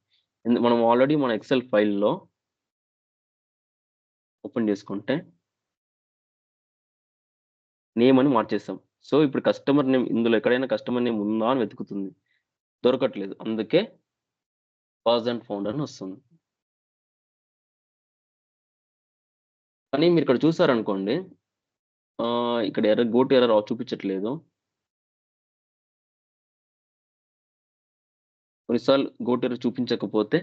S1: మనం ఆల్రెడీ మన ఎక్సెల్ ఫైల్‌లో ఓపెన్ చేసుకుంటే నేమ్ అని మార్చేసాం. సో, ఇప్పుడు కస్టమర్ నేమ్ ఇందులో ఎక్కడైనా కస్టమర్ నేమ్ ఉందా అని వెతుకుతుంది. దొరకట్లేదు. అందుకే పర్సన్ ఫౌండ్ అని వస్తుంది. కానీ మీరిక్కడ చూసారనుకోండి ఇక్కడ గో టు ఎర్రర్ చూపించట్లేదు. కొన్నిసార్లు గో టు ఎర్రర్ చూపించకపోతే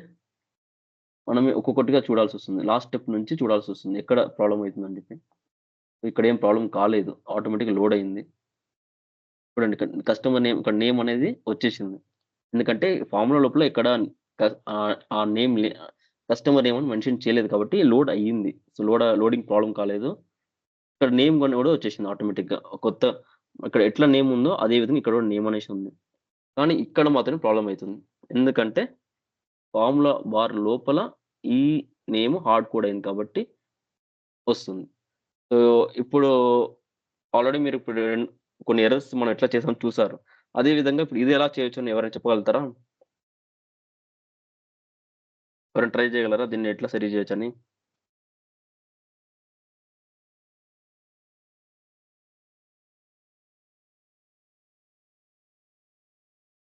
S1: మనం ఒక్కొక్కటిగా చూడాల్సొస్తుంది. లాస్ట్ స్టెప్ నుంచి చూడాల్సొస్తుంది. ఎక్కడ ప్రాబ్లమ్ అయితుందని చెప్పి. ఇక్కడ ఏం ప్రాబ్లమ్ కాలేదు. ఆటోమేటిక్‌గా లోడ్ అయింది. చూడండి కస్టమర్ నేమ్ ఇక్కడ నేమ్ అనేది వచ్చేసింది. ఎందుకంటే ఫార్ములా లోపల ఎక్కడ ఆ నేమ్ కస్టమర్ నేమ్ అని మెన్షన్ చేయలేదు కాబట్టి లోడ్ అయ్యింది. సో, లోడింగ్ ప్రాబ్లమ్ కాలేదు. ఇక్కడ నేమ్ కూడా వచ్చేసింది ఆటోమేటిక్‌గా. కొత్త ఇక్కడ ఎట్లా నేమ్ ఉందో అదే విధంగా ఇక్కడ కూడా నేమ్ అనేసి ఉంది. కానీ ఇక్కడ మాత్రమే ప్రాబ్లమ్ అయితుంది. ఎందుకంటే ఫార్ములా బార్ లోపల ఈ నేమ్ హార్డ్ కోడ్ అయింది కాబట్టి వస్తుంది. సో, ఇప్పుడు ఆల్రెడీ మీరిప్పుడు కొన్ని ఎర్రర్స్ మనం ఎట్లా చేసామో చూసారు. అదే విధంగా ఇప్పుడు ఇది ఎలా చేయొచ్చని ఎవరైనా చెప్పగలుగుతారా? ఎవరైనా ట్రై చేయగలరా? దీన్ని ఎట్లా సరి చేయొచ్చని?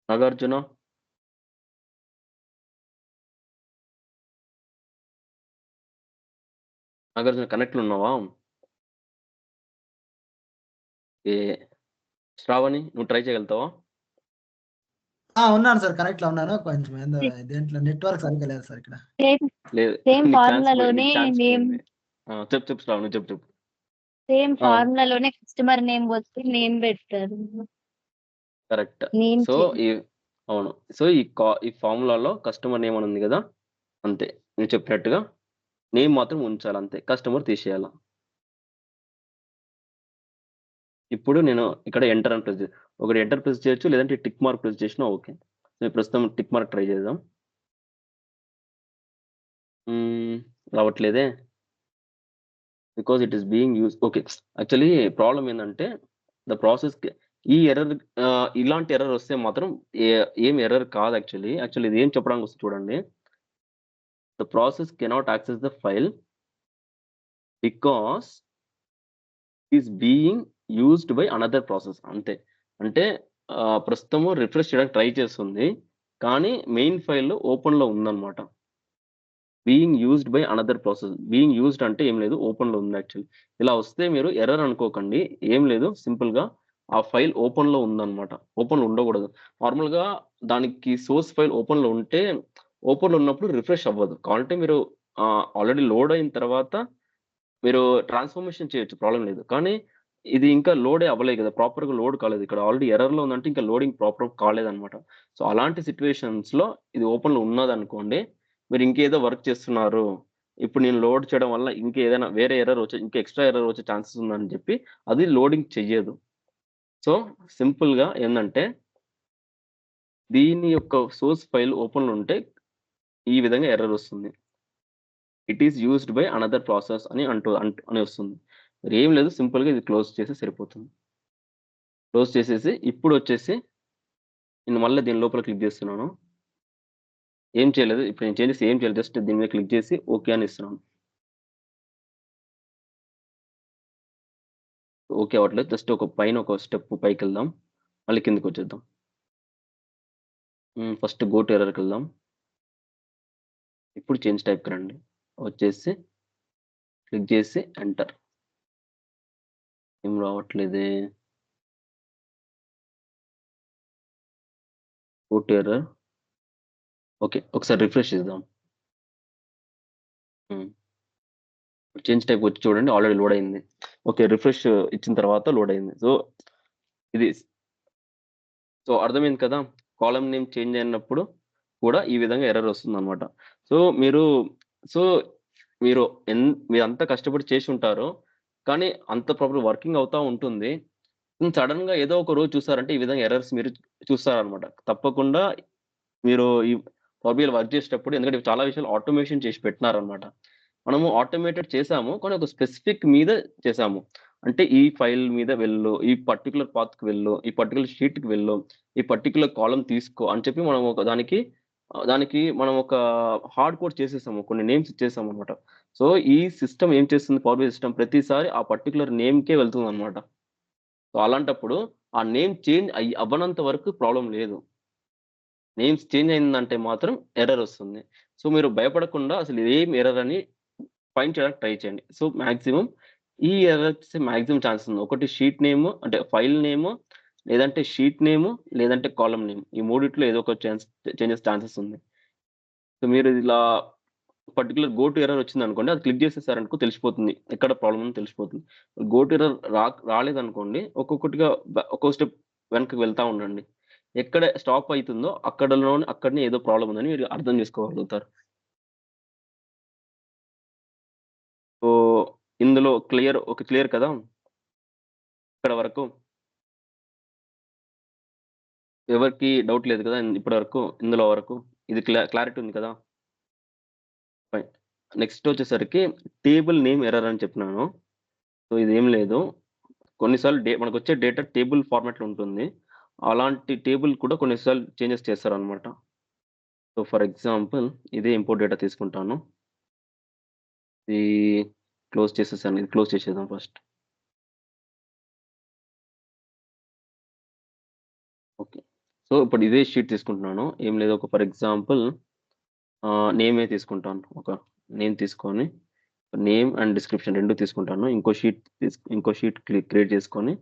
S1: నాగార్జున? నాగార్జున కనెక్ట్‌లో ఉన్నావా? ఏ శ్రావణి నువ్వు ట్రై చేయగలుగుతావా?
S3: ఉన్నాను సార్. కనెక్ట్‌లో ఉన్నాను. కొంచెం ఏందో దేంట్లో నెట్‌వర్క్ సరిగ్గా లేదు సార్ ఇక్కడ.
S1: లేదు.
S4: సేమ్
S1: నీకు
S4: ఫార్ములాలోనే
S1: ఛాన్స్
S4: నేమ్
S1: పోయింది. చెప్పు శ్రావణి చెప్పు.
S4: సేమ్
S1: ఆ!
S4: ఫార్ములాలోనే కస్టమర్ నేమ్ వచ్చి నేమ్ పెట్టారు.
S1: కరెక్ట్.
S4: నేమ్
S1: సో, అవును. సో, ఈ ఫార్ములాలో కస్టమర్ నేమ్ అని ఉంది గదా! అంతే. నేను చెప్పినట్టుగా నేమ్ మాత్రం ఉంచాలి అంతే. కస్టమర్ తీసేయాల. ఇప్పుడు నేను ఇక్కడ ఎంటర్ అని ప్రెస్ ఒకటి ఎంటర్ ప్రెస్ చేయొచ్చు. లేదంటే టిక్ మార్క్ ప్రెస్ చేసినా ఓకే. నేను ప్రస్తుతం టిక్ మార్క్ ట్రై చేద్దాం. రావట్లేదే. Because it is being used okay. Actually problem ఏందంటే ద ప్రాసెస్‌కి ఈ ఎర్రర్ ఇలాంటి ఎర్రర్ వస్తే మాత్రం ఏం ఎర్రర్ కాదు యాక్చువల్లీ. యాక్చువల్లీ ఇది ఏం చెప్పడానికి వస్తుంది చూడండి. The process cannot access the file because is being used by another process అంతే. అంటే ప్రస్తుతము రిఫ్రెష్ చేయడానికి ట్రై చేస్తుంది. కానీ మెయిన్ ఫైల్ ఓపెన్‌లో ఉందన్నమాట. Being used by another process. Being used అంటే ఏం లేదు ఓపెన్‌లో ఉంది యాక్చువల్లీ. ఇలా వస్తే మీరు ఎర్రర్ అనుకోకండి. ఏం లేదు సింపుల్‌గా ఆ ఫైల్ ఓపెన్‌లో ఉందన్నమాట. ఓపెన్‌లో ఉండకూడదు. నార్మల్‌గా దానికి సోర్స్ ఫైల్ ఓపెన్‌లో ఉంటే ఓపెన్‌లో ఉన్నప్పుడు రిఫ్రెష్ అవ్వదు. కావాలంటే మీరు ఆల్రెడీ లోడ్ అయిన తర్వాత మీరు ట్రాన్స్‌ఫర్మేషన్ చేయొచ్చు ప్రాబ్లమ్ లేదు. కానీ ఇది ఇంకా లోడే అవ్వలేదు కదా! ప్రాపర్‌గా లోడ్ కాలేదు. ఇక్కడ ఆల్రెడీ ఎర్రర్‌లో ఉందంటే ఇంకా లోడింగ్ ప్రాపర్‌గా కాలేదన్నమాట. సో, అలాంటి సిట్యుయేషన్స్‌లో ఇది ఓపెన్‌లో ఉన్నదనుకోండి, మీరు ఇంకేదో వర్క్ చేస్తున్నారు. ఇప్పుడు నేను లోడ్ చేయడం వల్ల ఇంకేదైనా వేరే ఎర్రర్ వచ్చి ఇంకా ఎక్స్‌ట్రా ఎర్రర్ వచ్చే ఛాన్సెస్ ఉందని చెప్పి అది లోడింగ్ చెయ్యదు. సో, సింపుల్‌గా ఏందంటే దీని యొక్క సోర్స్ ఫైల్ ఓపెన్‌లో ఉంటే ఈ విధంగా ఎర్రర్ వస్తుంది. It is used by another process అని అని వస్తుంది. మరేం లేదు సింపుల్‌గా ఇది క్లోజ్ చేస్తే సరిపోతుంది. క్లోజ్ చేసేసి ఇప్పుడొచ్చేసి నేను మళ్ళీ దీని లోపల క్లిక్ చేస్తున్నాను. ఏం చేయలేదు. ఇప్పుడు నేను చేంజెస్ ఏం చేయలేదు. జస్ట్ దీని మీద క్లిక్ చేసి ఓకే అని ఇస్తున్నాను. ఓకే అవ్వట్లేదు. జస్ట్ ఒక స్టెప్ పైకెళ్దాం. మళ్ళీ కిందకొచ్చేద్దాం. ఫస్ట్ గో టు ఎర్రర్‌కెళ్దాం. ఇప్పుడు చేంజ్ టైప్‌కి రండి. వచ్చేసి క్లిక్ చేసి ఎంటర్. ఏం రావట్లేదే. Go to error. ఓకే. ఒకసారి రిఫ్రెష్ చేద్దాం. చేంజ్ టైప్ వచ్చి చూడండి ఆల్రెడీ లోడ్ అయింది. ఓకే. రిఫ్రెష్ ఇచ్చిన తర్వాత లోడ్ అయింది. ఇది సో, అర్థమైంది కదా! కాలమ్ నేమ్ చేంజ్ అయినప్పుడు కూడా ఈ విధంగా ఎర్రర్ వస్తుందన్నమాట. సో, మీరు సో, మీరు మీరంతా కష్టపడి చేసుంటారు. కానీ అంత ప్రాపర్ వర్కింగ్ అవుతా ఉంటుంది. సడెన్‌గా ఏదో ఒక రోజు చూసారంటే ఈ విధంగా ఎర్రర్స్ మీరు చూస్తారన్నమాట. తప్పకుండా మీరు ఈ పవర్ బిఐలో వర్క్ చేసేటప్పుడు ఎందుకంటే చాలా విషయాలు ఆటోమేషన్ చేసి పెట్టినారన్నమాట. మనము ఆటోమేటెడ్ చేసాము. కానీ ఒక స్పెసిఫిక్ మీద చేసాము. అంటే ఈ ఫైల్ మీద వెళ్ళు, ఈ పర్టిక్యులర్ పాత్‌కి వెళ్ళు, ఈ పర్టిక్యులర్ షీట్‌కి వెళ్ళు, ఈ పర్టిక్యులర్ కాలమ్ తీసుకో అని చెప్పి మనం దానికి మనం ఒక హార్డ్ కోడ్ చేసేసాము. కొన్ని నేమ్స్ ఇచ్చేసామన్నమాట. సో, ఈ సిస్టమ్ ఏం చేస్తుంది పవర్ బిఐ సిస్టమ్ ప్రతిసారి ఆ పర్టిక్యులర్ నేమ్‌కే వెళ్తుందన్నమాట. అలాంటప్పుడు ఆ నేమ్ చేంజ్ అవ్వనంత వరకు ప్రాబ్లమ్ లేదు. నేమ్స్ చేంజ్ అయిందంటే మాత్రం ఎర్రర్ వస్తుంది. సో, మీరు భయపడకుండా అసలు ఏం ఎర్రర్ అని ఫైండ్ చేయడానికి ట్రై చేయండి. సో, మాక్సిమం ఈ ఎర్రర్స్ మాక్సిమం ఛాన్సెస్ ఉంది. ఒకటి షీట్ నేమ్ అంటే ఫైల్ నేమ్, లేదంటే షీట్ నేమ్, లేదంటే కాలమ్ నేమ్. ఈ మూడిట్లో ఏదో ఒక ఛాన్సెస్ ఉంది. సో, మీరు ఇలా పర్టిక్యులర్ గో టు ఎర్రర్ వచ్చిందనుకోండి, అది క్లిక్ చేసేసారనుకో తెలిసిపోతుంది. ఎక్కడ ప్రాబ్లమ్ ఉందో తెలిసిపోతుంది. గో టు ఎర్రర్ రాలేదనుకోండి, ఒక్కొక్కటిగా ఒక్కొక్క స్టెప్ వెనక్కి వెళ్తా ఉండండి. ఎక్కడ స్టాప్ అయితుందో అక్కడనే ఏదో ప్రాబ్లమ్ ఉందని మీరు అర్థం చేసుకోగలుగుతారు. సో, ఇందులో క్లియర్ కదా! ఇక్కడ వరకు. ఎవరికీ డౌట్ లేదు కదా! ఇప్పటి వరకు ఇందులో వరకు. ఇది క్లారిటీ ఉంది కదా! ఫైన్. నెక్స్ట్ వచ్చేసరికి టేబుల్ నేమ్ ఎర్రర్ అని చెప్పినాను. సో, ఇదేం లేదు. కొన్నిసార్లు మనకొచ్చే డేటా టేబుల్ ఫార్మాట్‌లో ఉంటుంది. అలాంటి టేబుల్ కూడా కొన్నిసార్లు చేంజెస్ చేస్తారనమాట. సో, ఫర్ ఎగ్జాంపుల్ ఇదే ఇంపోర్ట్ డేటా తీసుకుంటాను. ఇది క్లోజ్ చేసేసాను. ఇది క్లోజ్ చేసేద్దాం ఫస్ట్. ఓకే. సో, ఇప్పుడు ఇదే షీట్ తీసుకుంటున్నాను. ఏం లేదు, ఒక ఫర్ ఎగ్జాంపుల్ నేమే తీసుకుంటాను. ఒక నేమ్ తీసుకొని నేమ్ అండ్ డిస్క్రిప్షన్ 2 తీసుకుంటాను. ఇంకో షీట్ క్రియేట్ చేసుకొని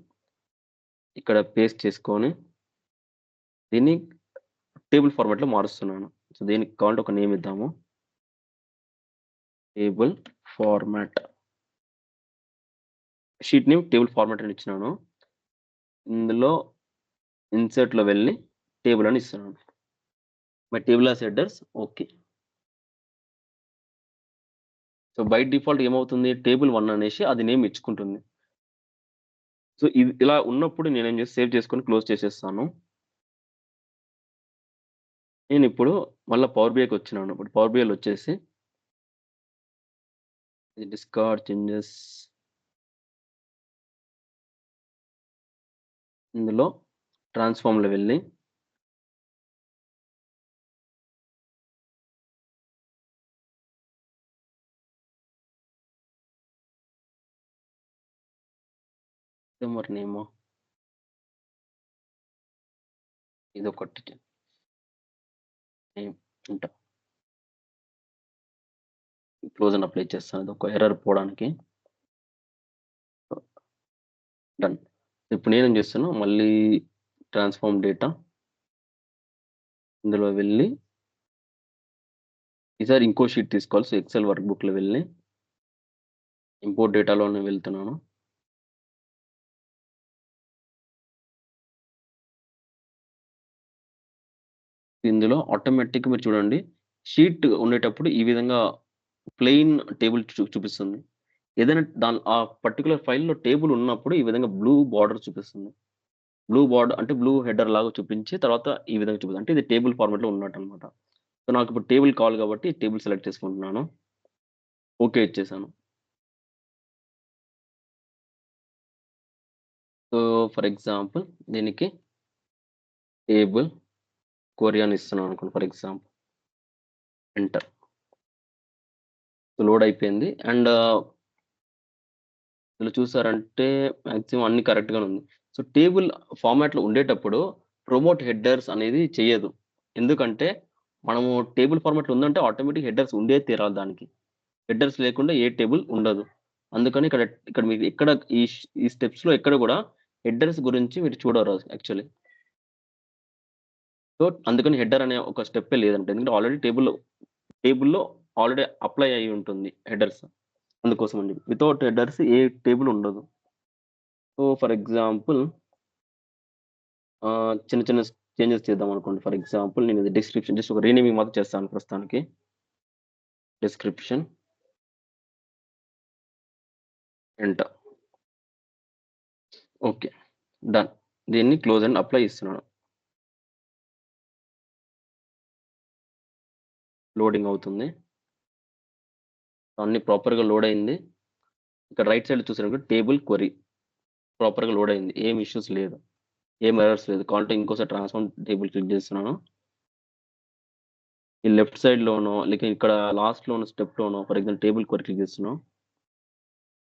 S1: ఇక్కడ పేస్ట్ చేసుకొని దీన్ని టేబుల్ ఫార్మాట్‌లో మారుస్తున్నాను. సో, దీనికి కావాలంటే ఒక నేమ్ ఇద్దాము. Table format. Sheet name table format అని ఇచ్చినాను. ఇందులో ఇన్సర్ట్‌లో వెళ్ళి టేబుల్ అని ఇస్తున్నాను. My table has headers okay. So, by default ఏమవుతుంది, టేబుల్ 1 అనేసి అది నేమ్ ఇచ్చుకుంటుంది. సో, ఇది ఇలా ఉన్నప్పుడు నేనేం చేసి సేవ్ చేసుకొని క్లోజ్ చేసేస్తాను. నేనిప్పుడు మళ్ళా పవర్ బిఐకి వచ్చినాను. ఇప్పుడు పవర్ బిఐలో వచ్చేసి ఇది డిస్కార్డ్ చేంజెస్. ఇందులో ట్రాన్స్‌ఫార్మ్‌లో వెళ్ళి కస్టమర్ నేమా? ఇదొకటి నేమ్ ఉంటా. క్లోజ్ అని అప్లై చేస్తాను. అదొక ఎర్రర్ పోవడానికి. డన్. ఇప్పుడు నేనేం చేస్తున్నా, మళ్ళీ ట్రాన్స్‌ఫార్మ్ డేటా ఇందులో వెళ్ళి ఈసారి ఇంకో షీట్ తీసుకోవాలి. సో, ఎక్సెల్ వర్క్ బుక్‌లో వెళ్ళి ఇంపోర్ట్ డేటాలోనే వెళ్తున్నాను. ఇందులో ఆటోమేటిక్‌గా మీరు చూడండి, షీట్ ఉండేటప్పుడు ఈ విధంగా ప్లెయిన్ టేబుల్ చూపిస్తుంది. ఏదైనా ఆ పర్టిక్యులర్ ఫైల్‌లో టేబుల్ ఉన్నప్పుడు ఈ విధంగా బ్లూ బార్డర్ చూపిస్తుంది. బ్లూ బార్డర్ అంటే బ్లూ హెడర్ లాగా చూపించి తర్వాత ఈ విధంగా చూపిస్తుంది. అంటే ఇది టేబుల్ ఫార్మాట్‌లో ఉన్నట్టన్నమాట. సో, నాకిప్పుడు టేబుల్ కావాలి కాబట్టి టేబుల్ సెలెక్ట్ చేసుకుంటున్నాను. ఓకే ఇచ్చేసాను. సో, ఫర్ ఎగ్జాంపుల్ దీనికి టేబుల్ క్వెరీ అని ఇస్తున్నాను అనుకోండి ఫర్ ఎగ్జాంపుల్. ఎంటర్. లోడ్ అయిపోయింది. అండ్ ఇందులో చూసారంటే మాక్సిమం అన్ని కరెక్ట్‌గానే ఉంది. సో, టేబుల్ ఫార్మాట్‌లో ఉండేటప్పుడు ప్రమోట్ హెడర్స్ అనేది చెయ్యదు. ఎందుకంటే మనము టేబుల్ ఫార్మాట్‌లో ఉందంటే ఆటోమేటిక్ హెడర్స్ ఉండే తీరాలి దానికి. హెడర్స్ లేకుండా ఏ టేబుల్ ఉండదు. అందుకని ఇక్కడ మీకు ఎక్కడ ఈ స్టెప్స్‌లో ఎక్కడ కూడా హెడర్స్ గురించి మీరు చూడరు యాక్చువల్లీ. సో, అందుకని హెడర్ అనే ఒక స్టెప్పే లేదంట. ఎందుకంటే ఆల్రెడీ టేబుల్‌లో ఆల్రెడీ అప్లై అయ్యి ఉంటుంది హెడర్స్. అందుకోసం అని చెప్పి. వితౌట్ హెడర్స్ ఏ టేబుల్ ఉండదు. సో, ఫర్ ఎగ్జాంపుల్ చిన్న చిన్న చేంజెస్ చేద్దాం అనుకోండి. ఫర్ ఎగ్జాంపుల్ నేను ఇది డిస్క్రిప్షన్ జస్ట్ ఒక రీనేమింగ్ మాత్రం చేస్తాను ప్రస్తుతానికి. డిస్క్రిప్షన్. ఎంటర్. ఓకే. డన్. దీన్ని క్లోజ్ అండ్ అప్లై ఇస్తున్నాను. లోడింగ్ అవుతుంది. అన్నీ ప్రాపర్‌గా లోడ్ అయింది. ఇక్కడ రైట్ సైడ్ చూసారనుకో టేబుల్ క్వెరీ ప్రాపర్‌గా లోడ్ అయింది. ఏం ఇష్యూస్ లేదు. ఏం ఎర్రర్స్ లేదు. కావాలంటే ఇంకోసారి ట్రాన్స్‌ఫార్మ్ టేబుల్ క్లిక్ చేస్తున్నాను. ఈ లెఫ్ట్ సైడ్‌లోనో లేక ఇక్కడ లాస్ట్‌లో ఉన్న స్టెప్‌లోనో for example table query click చేస్తున్నాం.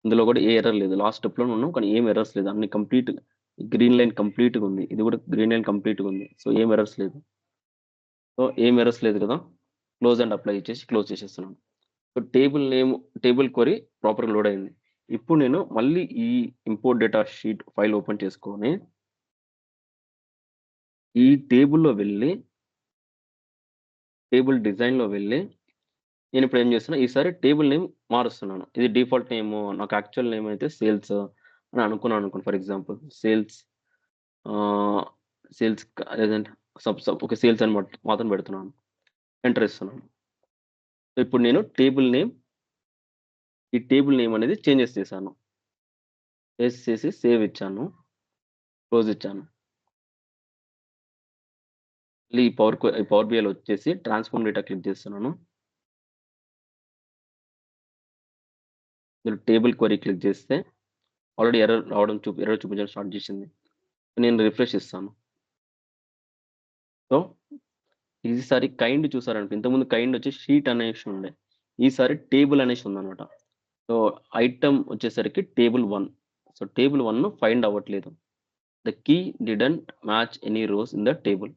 S1: ఇందులో కూడా ఏ ఎర్రర్ లేదు. లాస్ట్ స్టెప్‌లోనే ఉన్నాం. కానీ ఏం ఎర్రర్స్ లేదు. అన్ని కంప్లీట్ గ్రీన్ లైన్ కంప్లీట్గా ఉంది, ఇది కూడా గ్రీన్ లైన్ కంప్లీట్గా ఉంది. సో ఏం ఎర్రర్స్ లేదు. సో ఏం ఎర్రర్స్ లేదు కదా, క్లోజ్ అండ్ అప్లై ఇచ్చేసి క్లోజ్ చేసేస్తున్నాను. సో టేబుల్ క్వరీ ప్రాపర్గా లోడ్ అయింది. ఇప్పుడు నేను మళ్ళీ ఈ import data sheet file open చేసుకొని ఈ టేబుల్లో వెళ్ళి టేబుల్ డిజైన్లో వెళ్ళి నేను ఇప్పుడు ఏం చేస్తున్నా, ఈసారి టేబుల్ నేమ్ మారుస్తున్నాను. ఇది డిఫాల్ట్ నేమ్, నాకు యాక్చువల్ నేమ్ అయితే సేల్స్ అని అనుకోండి. ఫర్ ఎగ్జాంపుల్ సేల్స్ సేల్స్ లేదంటే ఓకే సేల్స్ అని మాత్రం పెడుతున్నాను, ఎంటర్ ఇస్తున్నాను. సో ఇప్పుడు నేను ఈ టేబుల్ నేమ్ అనేది చేంజెస్ చేశాను, చేసి సేవ్ ఇచ్చాను, క్లోజ్ ఇచ్చాను. మళ్ళీ ఈ పవర్ బిఐలో వచ్చేసి ట్రాన్స్ఫార్మ్ డేటా క్లిక్ చేస్తున్నాను. మీరు టేబుల్ క్వరీ క్లిక్ చేస్తే ఆల్రెడీ ఎర్రర్ చూపించడం స్టార్ట్ చేసింది. నేను రిఫ్రెష్ ఇస్తాను. సో ఈసారి కైండ్ చూసారనుకో, ఇంతకుముందు కైండ్ వచ్చి షీట్ అనేసి ఉండే, ఈసారి టేబుల్ అనేసి ఉందన్నమాట. సో ఐటమ్ వచ్చేసరికి టేబుల్ 1. సో టేబుల్ 1 ఫైండ్ అవ్వట్లేదు. The key didn't match any rows in the table.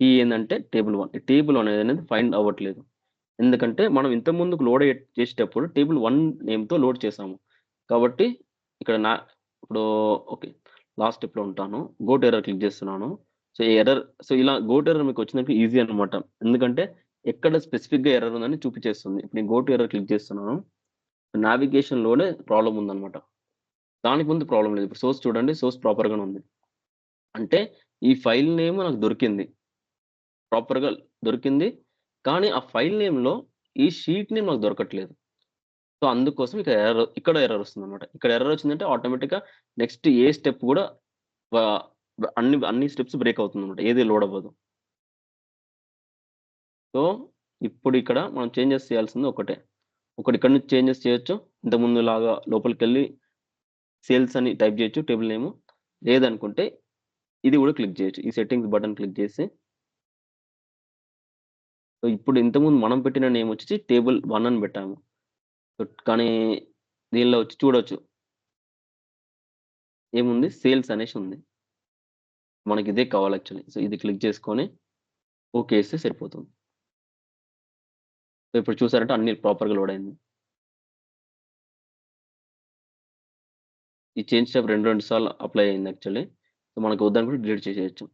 S1: Key ఏంటంటే టేబుల్ 1. టేబుల్ 1 అనేది ఫైండ్ అవ్వట్లేదు, ఎందుకంటే మనం ఇంతకుముందుకు లోడ్ చేసేటప్పుడు టేబుల్ 1 నేమ్తో లోడ్ చేసాము. కాబట్టి ఇక్కడ ఇప్పుడు ఓకే లాస్ట్ స్టెప్లో ఉంటాను, గో టు ఎర్రర్ క్లిక్ చేస్తున్నాను. సో ఇలా గో టు ఎర్రర్ మీకు వచ్చినప్పుడు ఈజీ అనమాట, ఎందుకంటే ఎక్కడ స్పెసిఫిక్గా ఎర్రర్ ఉందని చూపించేస్తుంది. ఇప్పుడు నేను గో టు ఎర్రర్ క్లిక్ చేస్తున్నాను, నావిగేషన్లోనే ప్రాబ్లం ఉందన్నమాట, దానికి ముందు ప్రాబ్లం లేదు. ఇప్పుడు సోర్స్ చూడండి, సోర్స్ ప్రాపర్గానే ఉంది. అంటే ఈ ఫైల్ నేమ్ నాకు ప్రాపర్గా దొరికింది, కానీ ఆ ఫైల్ నేమ్లో ఈ షీట్ నేమ్ నాకు దొరకట్లేదు. సో అందుకోసం ఇక్కడ ఎర్రర్ వస్తుందన్నమాట. ఇక్కడ ఎర్రర్ వచ్చిందంటే ఆటోమేటిక్గా నెక్స్ట్ ఏ స్టెప్ కూడా అన్ని స్టెప్స్ బ్రేక్ అవుతుందన్నమాట, ఏది లోడ్ అవ్వదు. సో ఇప్పుడు ఇక్కడ మనం చేంజెస్ చేయాల్సింది ఒకటి ఇక్కడ నుంచి చేంజెస్ చేయొచ్చు. ఇంతకుముందు లాగా లోపలికి వెళ్ళి సేల్స్ అని టైప్ చేయొచ్చు టేబుల్ నేమ్, లేదనుకుంటే ఇది కూడా క్లిక్ చేయొచ్చు, ఈ సెట్టింగ్స్ బటన్ క్లిక్ చేసి. సో ఇప్పుడు ఇంతకుముందు మనం పెట్టిన నేమ్ వచ్చి టేబుల్ 1 అని పెట్టాము. కానీ దీనిలో వచ్చి చూడొచ్చు ఏముంది, సేల్స్ అనేసి ఉంది. మనకి ఇదే కావాలి యాక్చువల్లీ. సో ఇది క్లిక్ చేసుకొని ఓకే వేస్తే సరిపోతుంది. సో ఇప్పుడు చూసారంటే అన్ని ప్రాపర్గా లోడ్ అయింది. ఈ చేంజ్ స్టెప్ 2 సార్లు అప్లై అయింది యాక్చువల్లీ. సో మనకు వద్దనుకుంటే డిలీట్ చేసేయచ్చు.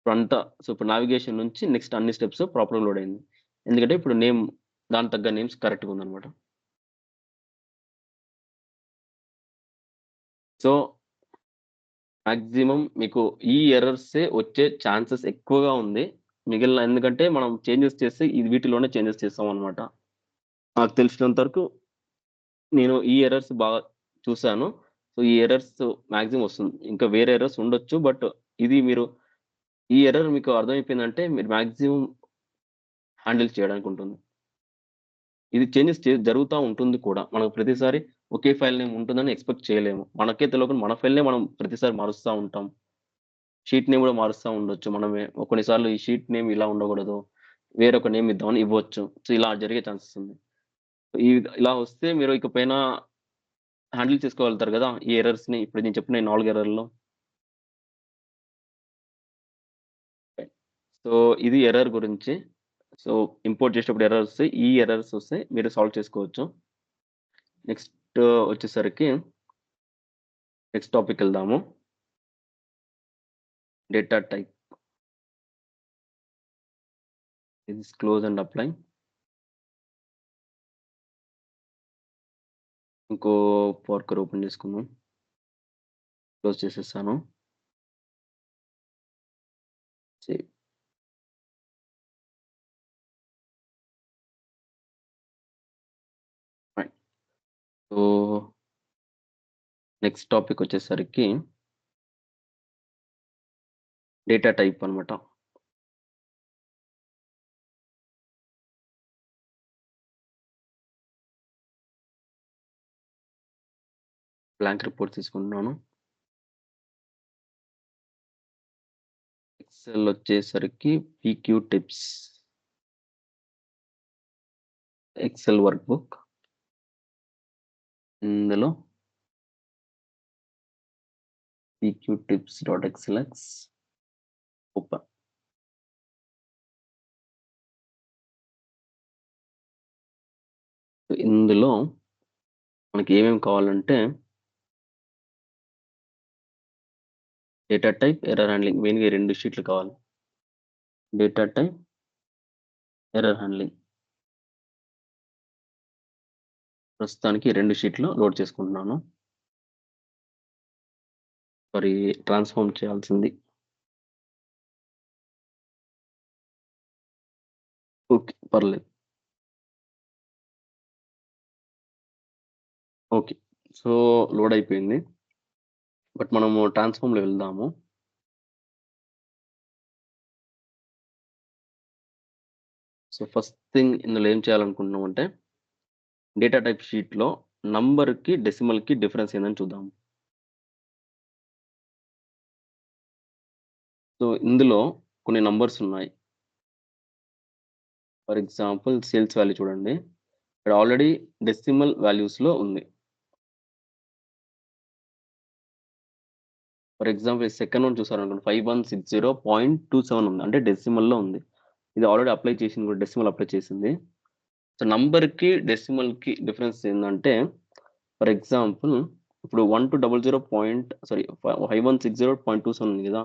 S1: ఇప్పుడు నావిగేషన్ నుంచి నెక్స్ట్ అన్ని స్టెప్స్ ప్రాపర్గా లోడ్ అయింది, ఎందుకంటే ఇప్పుడు నేమ్ దాని తగ్గ నేమ్స్ కరెక్ట్గా ఉందన్నమాట. సో మాక్సిమం మీకు ఈ ఎర్రర్సే వచ్చే ఛాన్సెస్ ఎక్కువగా ఉంది, మిగిలిన ఎందుకంటే మనం చేంజెస్ చేస్తే ఇది వీటిలోనే చేంజెస్ చేస్తాం అనమాట. నాకు తెలిసినంత వరకు నేను ఈ ఎర్రర్స్ బాగా చూసాను. సో ఈ ఎర్రర్స్ మాక్సిమం వస్తుంది, ఇంకా వేరే ఎర్రర్స్ ఉండొచ్చు, బట్ ఇది ఈ ఎర్రర్ మీకు అర్థమైపోయిందంటే మీరు మాక్సిమం హ్యాండిల్ చేయడానికి ఉంటుంది. ఇది చేంజెస్ జరుగుతూ ఉంటుంది కూడా, మనకు ప్రతిసారి ఒకే ఫైల్ నేమ్ ఉంటుందని ఎక్స్పెక్ట్ చేయలేము. మనకే తెలియకుండా మన ఫైల్నే మనం ప్రతిసారి మారుస్తూ ఉంటాం, షీట్ నేమ్ కూడా మారుస్తూ ఉండొచ్చు మనమే. కొన్నిసార్లు ఈ షీట్ నేమ్ ఇలా ఉండకూడదు, వేరొక నేమ్ ఇద్దామని ఇవ్వచ్చు. సో ఇలా జరిగే ఛాన్సెస్ ఉంది. ఇలా వస్తే మీరు ఇకపైన హ్యాండిల్ చేసుకోగలుగుతారు కదా ఈ ఎర్రర్స్ని, ఇప్పుడు నేను చెప్పిన 4 ఎర్రర్లో. సో ఇది ఎర్రర్ గురించి. సో ఇంపోర్ట్ చేసేటప్పుడు ఎర్రర్స్, ఈ ఎర్రర్స్ వస్తే మీరు సాల్వ్ చేసుకోవచ్చు. నెక్స్ట్ వచ్చేసరికి నెక్స్ట్ టాపిక్ వెళ్దాము, డేటా టైప్. ఇది క్లోజ్ అండ్ అప్లై. ఇంకో పార్కర్ ఓపెన్ చేసుకుందాం, క్లోజ్ చేసేసాను, సేవ్. సో నెక్స్ట్ టాపిక్ వచ్చేసరికి డేటా టైప్ అనమాట. బ్లాంక్ రిపోర్ట్ తీసుకుంటున్నాను. ఎక్సెల్ వచ్చేసరికి PQ tips, Excel workbook. ఇందులో pqtips.xlx ఓపెన్. ఇందులో మనకి ఏమేమి కావాలంటే డేటా టైప్, ఎర్రర్ హ్యాండ్లింగ్, మెయిన్గా 2 షీట్లు కావాలి. Data type, error handling. ప్రస్తుతానికి 2 షీట్లు లోడ్ చేసుకుంటున్నాను. మరి ట్రాన్స్ఫార్మ్ చేయాల్సింది. ఓకే, పర్లేదు. ఓకే, సో లోడ్ అయిపోయింది. బట్ మనము ట్రాన్స్ఫార్మ్లో వెళ్దాము. సో ఫస్ట్ థింగ్ ఇందులో ఏం చేయాలనుకుంటున్నామంటే డేటా టైప్ షీట్లో నంబర్కి డెసిమల్కి డిఫరెన్స్ ఏందని చూద్దాము. సో ఇందులో కొన్ని నంబర్స్ ఉన్నాయి. ఫర్ ఎగ్జాంపుల్ సేల్స్ వాల్యూ చూడండి, ఇక్కడ ఆల్రెడీ డెసిమల్ వాల్యూస్లో ఉంది. ఫర్ ఎగ్జాంపుల్ సెకండ్ వన్ చూసారనుకోండి 5160.27 ఉంది, అంటే డెసిమల్లో ఉంది. ఇది ఆల్రెడీ అప్లై చేసింది కూడా, డెసిమల్ అప్లై చేసింది. సో నంబర్కి డెసిమల్కి డిఫరెన్స్ ఏంటంటే ఫర్ ఎగ్జాంపుల్ ఇప్పుడు 5160.27 ఉంది కదా,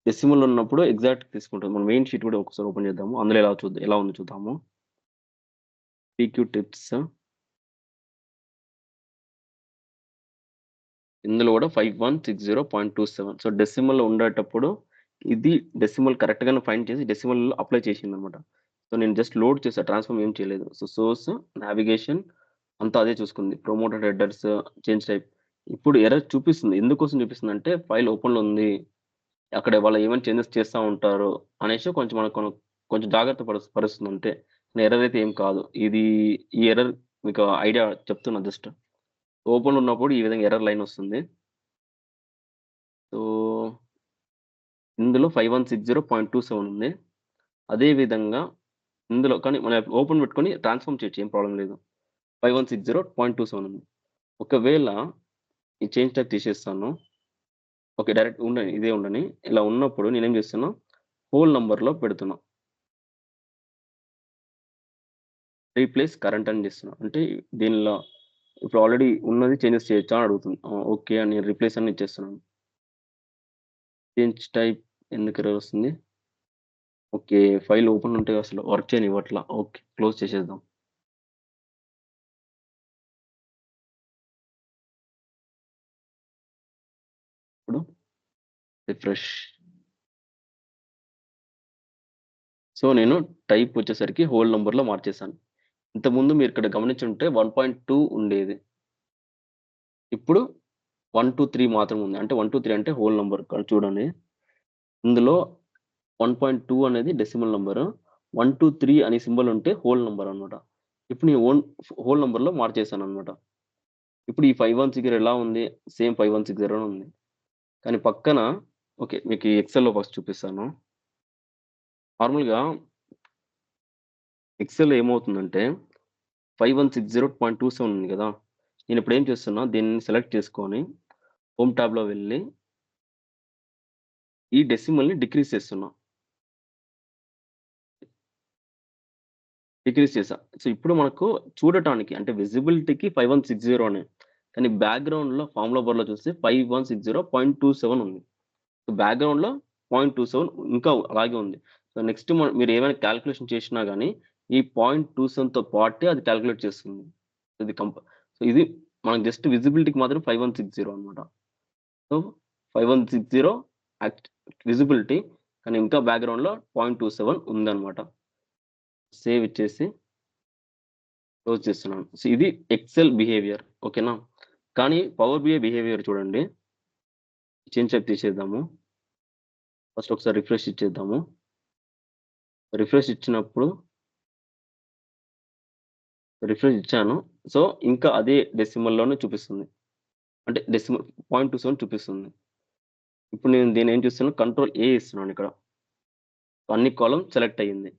S1: డెసిమల్ ఉన్నప్పుడు ఎగ్జాక్ట్ తీసుకుంటుంది. మనం మెయిన్ షీట్ కూడా ఒకసారి ఓపెన్ చేద్దాము, అందులో ఎలా ఉంది చూద్దాము. పీక్యూ టిప్స్ ఇందులో కూడా 5160.27. సో డెసిమల్ ఉండేటప్పుడు ఇది డెసిమల్ కరెక్ట్గానే ఫైండ్ చేసి డెసిమల్ అప్లై చేసింది అనమాట. సో నేను జస్ట్ లోడ్ చేసా, ట్రాన్స్ఫార్మ్ ఏం చేయలేదు. సో సోర్స్, నావిగేషన్ అంతా అదే చూసుకుంది. Promoted headers, change type. ఇప్పుడు ఎర్రర్ చూపిస్తుంది. ఎందుకోసం చూపిస్తుంది అంటే ఫైల్ ఓపెన్లో ఉంది, అక్కడ వాళ్ళు ఏమైనా చేంజెస్ చేస్తూ ఉంటారు అనేసి కొంచెం మనకు కొంచెం జాగ్రత్త పరుస్తుంది అంతే. ఎర్రర్ అయితే ఏం కాదు. ఈ ఎర్రర్ మీకు ఐడియా చెప్తున్నా జస్ట్. ఓపెన్ ఉన్నప్పుడు ఈ విధంగా ఎర్రర్ లైన్ వస్తుంది. సో ఇందులో 5160.27 ఉంది. అదే విధంగా ఇందులో కానీ మనం ఓపెన్ పెట్టుకొని ట్రాన్స్ఫార్మ్ చేయొచ్చు, ఏం ప్రాబ్లం లేదు. 5160.27 ఉంది. ఒకవేళ ఈ చేంజ్ టైప్ తీసేస్తాను, ఓకే డైరెక్ట్ ఉండని, ఇదే ఉండని. ఇలా ఉన్నప్పుడు నేనేం చేస్తున్నా, హోల్ నంబర్లో పెడుతున్నా, రీప్లేస్ కరెంట్ అని చేస్తున్నా. అంటే దీనిలో ఇప్పుడు ఆల్రెడీ ఉన్నది చేంజెస్ చేయొచ్చా అని అడుగుతుంది. ఓకే అని రీప్లేస్ అని ఇచ్చేస్తున్నాను. చేంజ్ టైప్ ఎందుకు ఎర్రర్ వస్తుంది? ఓకే, ఫైల్ ఓపెన్ ఉంటే అసలు వర్క్ చేయనివ్వట్లా. ఓకే, క్లోజ్ చేసేద్దాం. ఇప్పుడు రిఫ్రెష్. సో నేను టైప్ వచ్చేసరికి హోల్ నంబర్లో మార్చేసాను. ఇంతకుముందు మీరు ఇక్కడ గమనించుంటే 1.2 ఉండేది, ఇప్పుడు 1 2 3 మాత్రం ఉంది. అంటే 1 2 3 అంటే హోల్ నంబర్. చూడండి, ఇందులో 1.2 అనేది డెసిమల్ నంబర్, 1 2 3 అనే సింబల్ ఉంటే హోల్ నంబర్ అనమాట. ఇప్పుడు నేను హోల్ నంబర్లో మార్చేసాను అనమాట. ఇప్పుడు ఈ 5160 ఎలా ఉంది? సేమ్ 5160 ఉంది. కానీ పక్కన ఓకే, మీకు ఎక్సెల్‌లో ఫస్ట్ చూపిస్తాను. నార్మల్‌గా ఎక్సెల్‌లో ఏమవుతుందంటే 5160.27 ఉంది కదా, నేను ఇప్పుడు ఏం చేస్తున్నా, దీన్ని సెలెక్ట్ చేసుకొని హోమ్ ట్యాబ్‌లో వెళ్ళి ఈ డెసిమల్‌ని డిక్రీజ్ చేస్తున్నా. డిక్రీజ్ చేశా. సో ఇప్పుడు మనకు చూడటానికి అంటే విజిబిలిటీకి 5160 అనే, కానీ బ్యాక్‌గ్రౌండ్‌లో ఫార్ములా బార్‌లో చూస్తే 5160.27 ఉంది. సో బ్యాక్‌గ్రౌండ్‌లో 0.27 ఇంకా అలాగే ఉంది. సో నెక్స్ట్ మీరు ఏమైనా కాలిక్యులేషన్ చేసినా గానీ ఈ 0.27తో పాటే అది కాలిక్యులేట్ చేస్తుంది. ఇది సో ఇది మనకు జస్ట్ విజిబిలిటీకి మాత్రం 5160 అనమాట. సో 5160 విజిబిలిటీ, కానీ ఇంకా బ్యాక్‌గ్రౌండ్‌లో 0.27 ఉందన్నమాట. సేవ్ ఇచ్చేసి క్లోజ్ చేస్తున్నాను. సో ఇది ఎక్సెల్ బిహేవియర్, ఓకేనా? కానీ పవర్ బిఐ బిహేవియర్ చూడండి. చేంజ్ టైప్ తీసేద్దాము. ఫస్ట్ ఒకసారి రిఫ్రెష్ ఇచ్చేద్దాము. రిఫ్రెష్ ఇచ్చినప్పుడు రిఫ్రెష్ ఇచ్చాను. సో ఇంకా అదే డెసిమల్‌లోనే చూపిస్తుంది. అంటే డెసిమల్ 0.27 చూపిస్తుంది. ఇప్పుడు నేను దీన్ని ఏం చేస్తున్నాను, కంట్రోల్ ఏ ఇస్తున్నాను ఇక్కడ. అన్ని కాలమ్ సెలెక్ట్ అయ్యింది.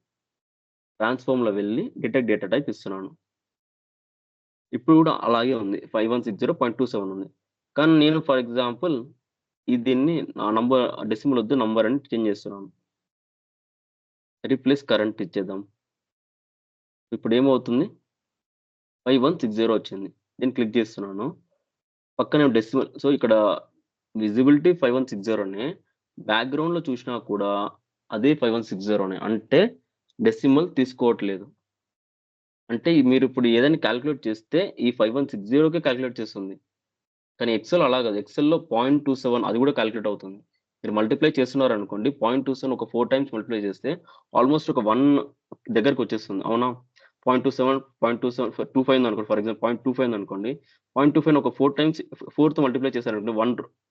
S1: ట్రాన్స్ఫార్మ్‌లో వెళ్ళి డిటెక్ట్ డేటా టైప్ ఇస్తున్నాను. ఇప్పుడు కూడా అలాగే ఉంది, 5160.27 ఉంది. కానీ నేను ఫర్ ఎగ్జాంపుల్ దీన్ని నా నంబర్ డెసిమల్ వద్దు నంబర్ అని చేంజ్ చేస్తున్నాను. రీప్లేస్ కరెంట్ ఇచ్చేద్దాం. ఇప్పుడు ఏమవుతుంది 5160 వచ్చింది. దీన్ని క్లిక్ చేస్తున్నాను. పక్కనే డెసిమల్ సో ఇక్కడ విజిబిలిటీ 5160నే బ్యాక్‌గ్రౌండ్‌లో చూసినా కూడా అదే 5160నే అంటే డెసిమల్ తీసుకోవట్లేదు. అంటే మీరు ఇప్పుడు ఏదైనా కాలిక్యులేట్ చేస్తే ఈ 5160కే కాలిక్యులేట్ చేస్తుంది. కానీ ఎక్సెల్ అలా కాదు. ఎక్సెల్‌లో 0.27 అది కూడా కాలిక్యులేట్ అవుతుంది. మీరు మల్టిప్లై చేస్తున్నారనుకోండి 0.27 ఒక 4 టైమ్స్ మల్టిప్లై చేస్తే ఆల్‌మోస్ట్ ఒక 1 దగ్గరకొచ్చేస్తుంది. అవునా? 0.27, 0.27 25 ఉందనుకోండి ఫర్ ఎగ్జాంపుల్ 0.25 ఉందనుకోండి. 0.25 ఒక 4 టైమ్స్ 4తో మల్టిప్లై చేశారనుకోండి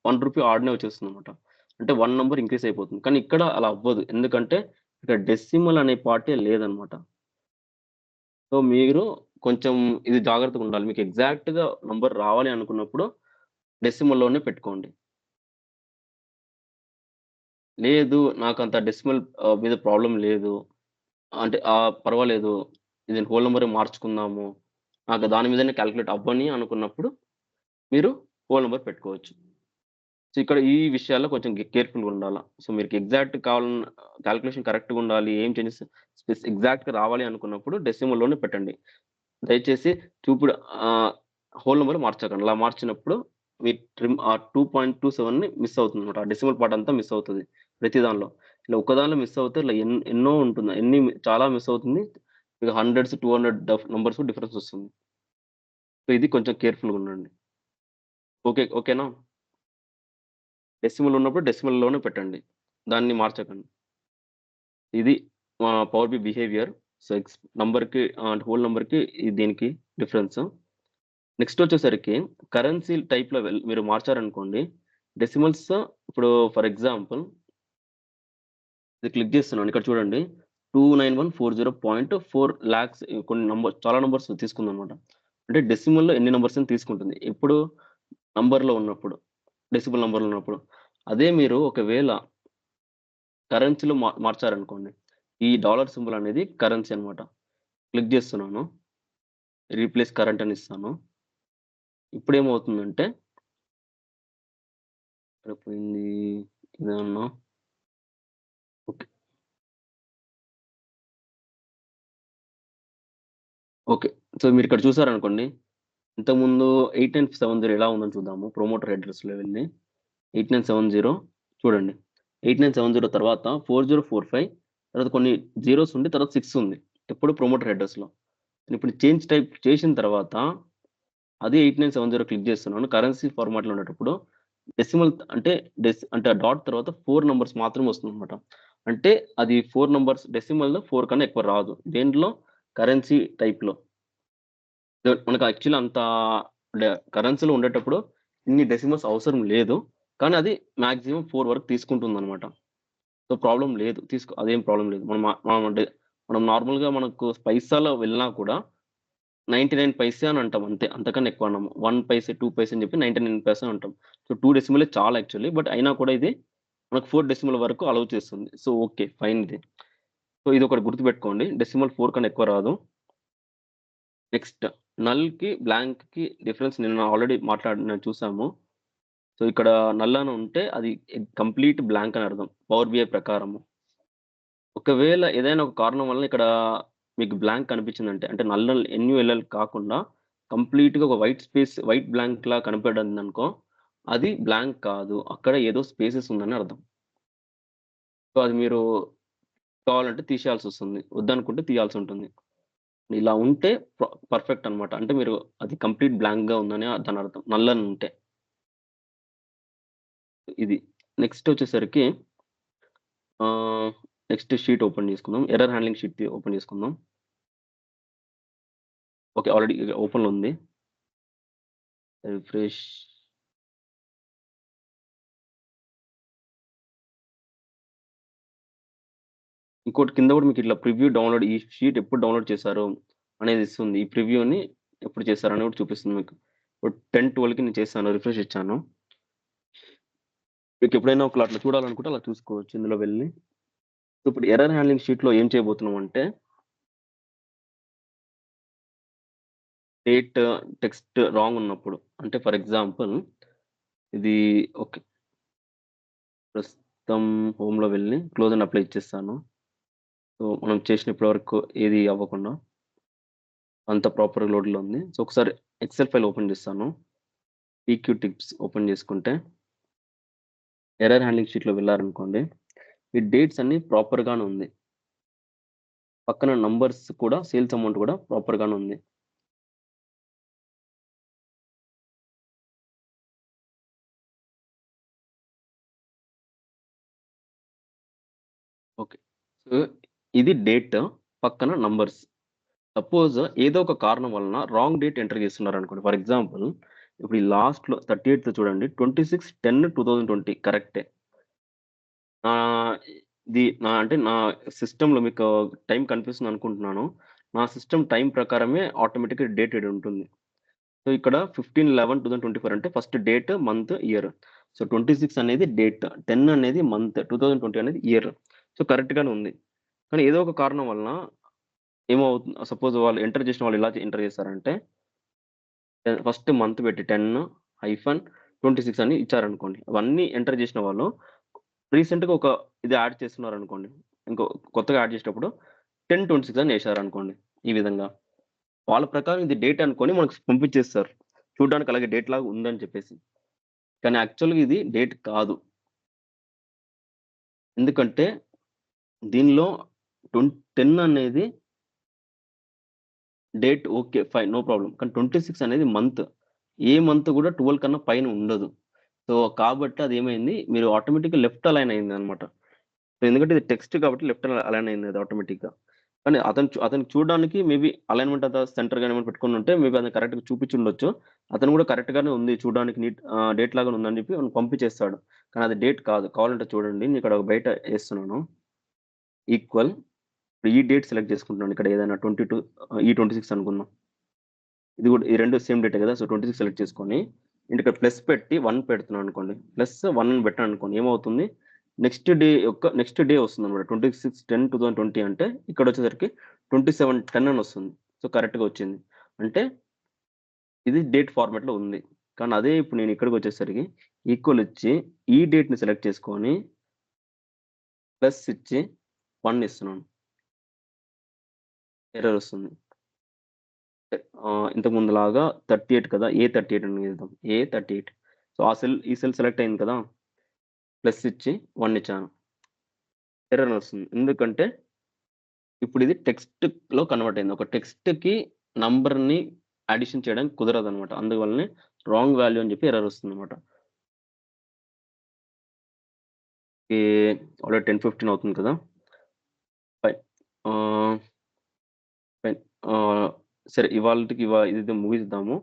S1: 1 రూపీ ఆడనే వచ్చేస్తుందన్నమాట. అంటే 1 నంబర్ ఇంక్రీజ్ అయిపోతుంది. కానీ ఇక్కడ అలా అవ్వదు. ఎందుకంటే ఇక్కడ డెసిమల్ అనే పార్టే లేదన్నమాట. సో మీరు కొంచెం ఇది జాగ్రత్తగా ఉండాలి. మీకు ఎగ్జాక్ట్‌గా నంబర్ రావాలి అనుకున్నప్పుడు డెసిమల్‌లోనే పెట్టుకోండి. లేదు నాకంత డెసిమల్ మీద ప్రాబ్లమ్ లేదు. అంటే పర్వాలేదు. ఇది హోల్ నంబరే మార్చుకుందాము. నాకు దాని మీదనే కాలిక్యులేట్ అవ్వని అనుకున్నప్పుడు మీరు హోల్ నంబర్ పెట్టుకోవచ్చు. సో, ఇక్కడ ఈ విషయాల్లో కొంచెం కేర్‌ఫుల్‌గా ఉండాల. సో, మీకు ఎగ్జాక్ట్ కావాలన్న కాలిక్యులేషన్ కరెక్ట్‌గా ఉండాలి. ఏం చేంజెస్ ఎగ్జాక్ట్‌గా రావాలి అనుకున్నప్పుడు డెసిమల్‌లోనే పెట్టండి. దయచేసి చూపుడు హోల్ నంబర్ మార్చకండి. అలా మార్చినప్పుడు మీ 2.27ని మిస్ అవుతుందన్నమాట. ఆ డెసిమల్ పార్ట్ అంతా మిస్ అవుతది ప్రతి దానిలో. ఇలా ఒక్క దానిలో మిస్ అవుతే ఇలా ఎన్నో ఉంటుంది. చాలా మిస్ అవుతుంది. ఇక హండ్రెడ్స్, 200 నంబర్స్ డిఫరెన్స్ వస్తుంది. సో, ఇది కొంచెం కేర్‌ఫుల్‌గా ఉండండి. ఓకేనా? డెసిమల్ ఉన్నప్పుడు డెసిమల్‌లోనే పెట్టండి. దాన్ని మార్చకండి. ఇది పవర్ బి బిహేవియర్. సో, నంబర్‌కి అంటే హోల్ నంబర్‌కి దీనికి డిఫరెన్స్. నెక్స్ట్ వచ్చేసరికి కరెన్సీ టైప్‌లో మీరు మార్చారనుకోండి. డెసిమల్స్ ఇప్పుడు ఫర్ ఎగ్జాంపుల్ ఇది క్లిక్ చేస్తున్నాను. ఇక్కడ చూడండి 29140.4 లాక్స్ కొన్ని చాలా నంబర్స్ తీసుకుందన్నమాట. అంటే డెసిమల్‌లో ఎన్ని నంబర్స్ అని తీసుకుంటుంది. ఎప్పుడు నంబర్‌లో ఉన్నప్పుడు. డెసిమల్ నంబర్‌లో ఉన్నప్పుడు. అదే మీరు ఒకవేళ కరెన్సీలో మార్చారనుకోండి. ఈ డాలర్ సింబల్ అనేది కరెన్సీ అన్నమాట. క్లిక్ చేస్తున్నాను. రీప్లేస్ కరెంట్ అని ఇస్తాను. ఇప్పుడేమవుతుందంటే ఎక్కడ పోయింది? ఇదేమన్నా ఓకే. ఓకే. సో, మీరిక్కడ చూసారనుకోండి. ఇంతకుముందు 8970 ఎలా ఉందని చూద్దాము. ప్రమోటర్ అడ్రెస్‌లో వెళ్లి 8970 చూడండి. 8970 తర్వాత 4045 తర్వాత కొన్ని జీరోస్ ఉండి తర్వాత 6 ఉంది. ఎప్పుడు ప్రమోటర్ అడ్రెస్‌లో. ఇప్పుడు చేంజ్ టైప్ చేసిన తర్వాత అది 8970 క్లిక్ చేస్తున్నాను. కరెన్సీ ఫార్మాట్‌లో ఉండేటప్పుడు డెసిమల్ అంటే అంటే ఆ డాట్ తర్వాత 4 నంబర్స్ మాత్రమే వస్తుందన్నమాట. అంటే అది 4 నంబర్స్ డెసిమల్‌లో 4 కన్నా ఎక్కువ రాదు. దేంట్లో కరెన్సీ టైప్‌లో. మనకు యాక్చువల్లీ అంత కరెన్సీలో ఉండేటప్పుడు ఇన్ని డెసిమల్స్ అవసరం లేదు. కానీ అది మాక్సిమం 4 వరకు తీసుకుంటుందన్నమాట. సో, ప్రాబ్లమ్ లేదు. అదేం ప్రాబ్లమ్ లేదు. మనం నార్మల్‌గా మనకు పైసాలో వెళ్ళినా కూడా 99 పైసే అని అంటాం అంతే. అంతకన్నా ఎక్కువ అనము. 1 పైసే, 2 పైసే అని చెప్పి 99 పైసే అంటాం. సో, 2 డెసిమలే చాలా యాక్చువల్లీ. బట్ అయినా కూడా ఇది మనకు 4 డెసిమల్ వరకు అలౌ చేస్తుంది. So, okay. ఫైన్ ఇది. సో, ఇదొకటి గుర్తుపెట్టుకోండి. డెసిమల్ 4 కన్నా ఎక్కువ రాదు. నెక్స్ట్ నల్‌కి, బ్లాంక్‌కి డిఫరెన్స్ నిన్న ఆల్రెడీ చూసాము. సో, ఇక్కడ నల్ అని ఉంటే అది కంప్లీట్ బ్లాంక్ అని అర్థం. పవర్ బిఐ ప్రకారము. ఒకవేళ ఏదైనా ఒక కారణం వల్ల ఇక్కడ మీకు బ్లాంక్ కనిపించిందంటే, అంటే నల్ ఎన్‌యుఎల్ఎల్ కాకుండా కంప్లీట్‌గా ఒక వైట్ బ్లాంక్‌లా కనపడిందనుకో, అది బ్లాంక్ కాదు. అక్కడ ఏదో స్పేసెస్ ఉందని అర్థం. సో, అది మీరు కావాలంటే తీసేయాల్సొస్తుంది. వద్దనుకుంటే తీయాల్సుంటుంది. ఇలా ఉంటే పర్ఫెక్ట్ అన్నమాట. అంటే మీరు అది కంప్లీట్ బ్లాంక్‌గా ఉందని దానర్థం. నల్ అని ఉంటే. ఇది. నెక్స్ట్ వచ్చేసరికి ఆహ్, నెక్స్ట్ షీట్ ఓపెన్ చేసుకుందాం. ఎర్రర్ హ్యాండ్లింగ్ షీట్ ఓపెన్ చేసుకుందాం. ఓకే. ఆల్రెడీ ఓపెన్‌లో ఉంది. రిఫ్రెష్. ఇంకోటి కింద కూడా మీకు ఇట్లా ప్రివ్యూ డౌన్‌లోడ్ ఈ షీట్ ఎప్పుడు డౌన్‌లోడ్ చేశారు అనేది ఇస్తుంది. ఈ ప్రివ్యూని ఎప్పుడు చేశారని కూడా చూపిస్తుంది మీకు. ఇప్పుడు 10:12కి నేను చేశాను. రిఫ్రెష్ ఇచ్చాను. మీకు ఎప్పుడైనా ఒకవేళ అట్లా చూడాలనుకుంటే అలా చూసుకోవచ్చు ఇందులో వెళ్లి. ఇప్పుడు ఎర్రర్ హ్యాండ్లింగ్ షీట్‌లో ఏం చేయబోతున్నాం అంటే డేట్, టెక్స్ట్ రాంగ్ ఉన్నప్పుడు. అంటే ఫర్ ఎగ్జాంపుల్ ఇది ఓకే. ప్రస్తుతం హోమ్‌లో వెళ్ళి క్లోజ్ అండ్ అప్లై ఇచ్చేస్తాను. సో, మనం చేసిన ఇప్పటి వరకు ఏది అవ్వకుండా అంతా ప్రాపర్‌గా లోడ్‌లో ఉంది. సో, ఒకసారి ఎక్సెల్ ఫైల్ ఓపెన్ చేస్తాను. పీక్యూ టిప్స్ ఓపెన్ చేసుకుంటే ఎర్రర్ హ్యాండ్లింగ్ షీట్‌లో వెళ్లారనుకోండి. ఈ డేట్స్ అన్నీ ప్రాపర్‌గానే ఉంది. పక్కన నంబర్స్ కూడా సేల్స్ అమౌంట్ కూడా ప్రాపర్‌గానే ఉంది. ఓకే. సో, ఇది డేట్ పక్కన నంబర్స్. సపోజ్ ఏదో ఒక కారణం వలన రాంగ్ డేట్ ఎంటర్ చేస్తున్నారనుకోండి. ఫర్ ఎగ్జాంపుల్ ఇప్పుడు ఈ లాస్ట్‌లో 38థ్ చూడండి 26/10/2020 కరెక్టే. ఆహ్, అంటే నా సిస్టమ్‌లో మీకు టైం కనిపిస్తుందనుకుంటున్నాను. నా సిస్టమ్ టైం ప్రకారమే ఆటోమేటిక్‌గా డేట్ ఈడ ఉంటుంది. సో, ఇక్కడ 15/11/2024 అంటే first date, month, year. So, 26 అనేది డేట్, 10 అనేది మంత్, 2020 అనేది ఇయర్. సో, కరెక్ట్‌గానే ఉంది. కానీ ఏదో ఒక కారణం వలన ఏమవుతుంది సపోజ్ వాళ్ళు ఎంటర్ చేసిన వాళ్ళు ఎలా ఎంటర్ చేశారంటే ఫస్ట్ మంత్ పెట్టి 10-26 అని ఇచ్చారనుకోండి. అవన్నీ ఎంటర్ చేసిన వాళ్ళు రీసెంట్‌గా ఒక ఇది యాడ్ చేస్తున్నారనుకోండి. ఇంకో కొత్తగా యాడ్ చేసేటప్పుడు 10-26 అని ఏశారనుకోండి. ఈ విధంగా. వాళ్ళ ప్రకారం ఇది డేట్ అనుకోని మనకు పంపించేస్తారు. చూడడానికి అలాగే డేట్ లాగా ఉందని చెప్పేసి. కానీ యాక్చువల్‌గా ఇది డేట్ కాదు. ఎందుకంటే దీనిలో 10 అనేది date okay. Fine. No problem. కానీ 26 అనేది మంత్. ఏ మంత్ కూడా 12 కన్నా పైన ఉండదు. సో, కాబట్టి అదేమైంది మీరు ఆటోమేటిక్‌గా లెఫ్ట్ అలైన్ అయిందనమాట. ఎందుకంటే ఇది టెక్స్ట్ కాబట్టి లెఫ్ట్ అలైన్ అయింది అది ఆటోమేటిక్‌గా. కానీ అతనికి చూడడానికి మేబీ అలైన్‌మెంట్ అంతా సెంటర్ గాని ఏమైనా పెట్టుకొనుంటే మేబీ అది కరెక్ట్‌గా చూపించుండొచ్చు. అతను కూడా కరెక్ట్ గానే ఉంది చూడడానికి డేట్ లాగానే ఉందని చెప్పి మనకు పంపించేస్తాడు. కానీ అది డేట్ కాదు. కావాలంటే చూడండి నేను ఇక్కడ బయట ఏస్తున్నాను. ఈక్వల్ ఈ డేట్ సెలెక్ట్ చేసుకుంటున్నాను. ఇక్కడ ఏదైనా 22 ఈ 26 అనుకుందాం. ఇది కూడా ఈ 2 సేమ్ డేటే కదా! సో, 26 సెలెక్ట్ చేసుకొని ఇక్కడ ప్లస్ పెట్టి 1 పెడుతున్నాను అనుకోండి. ప్లస్ 1 అని పెట్టాను అనుకోండి. ఏమవుతుంది? నెక్స్ట్ డే వస్తుందన్నమాట. 26/10/2020 అంటే ఇక్కడొచ్చేసరికి 27/10 అని వస్తుంది. సో, కరెక్ట్‌గా వచ్చింది. అంటే ఇది డేట్ ఫార్మాట్‌లో ఉంది. కానీ అదే ఇప్పుడు నేను ఇక్కడికొచ్చేసరికి ఈక్వల్ ఇచ్చి ఈ డేట్‌ని సెలెక్ట్ చేసుకొని ప్లస్ ఇచ్చి 1 ఇస్తున్నాను. ఎర్రర్ వస్తుంది. ఇంతకు ముందులాగా 38 కదా! ఏ38 అని వేద్దాం. ఏ38 సో, ఈ సెల్ సెలెక్ట్ అయింది కదా! ప్లస్ ఇచ్చి 1 ఇచ్చాను. ఎర్రర్ అని వస్తుంది. ఎందుకంటే ఇప్పుడు ఇది టెక్స్ట్‌లో కన్వర్ట్ అయింది. ఒక టెక్స్ట్‌కి నంబర్‌ని అడిషన్ చేయడానికి కుదరదనమాట. అందువల్లనే రాంగ్ వాల్యూ అని చెప్పి ఎర్రర్ వస్తుందనమాట. ఈ ఆల్రెడీ 10:15 అవుతుంది కదా! ఫైన్. ఆహ్, ఫైన్. సరే ఇవాల్టికి ఇది ముగిద్దాము.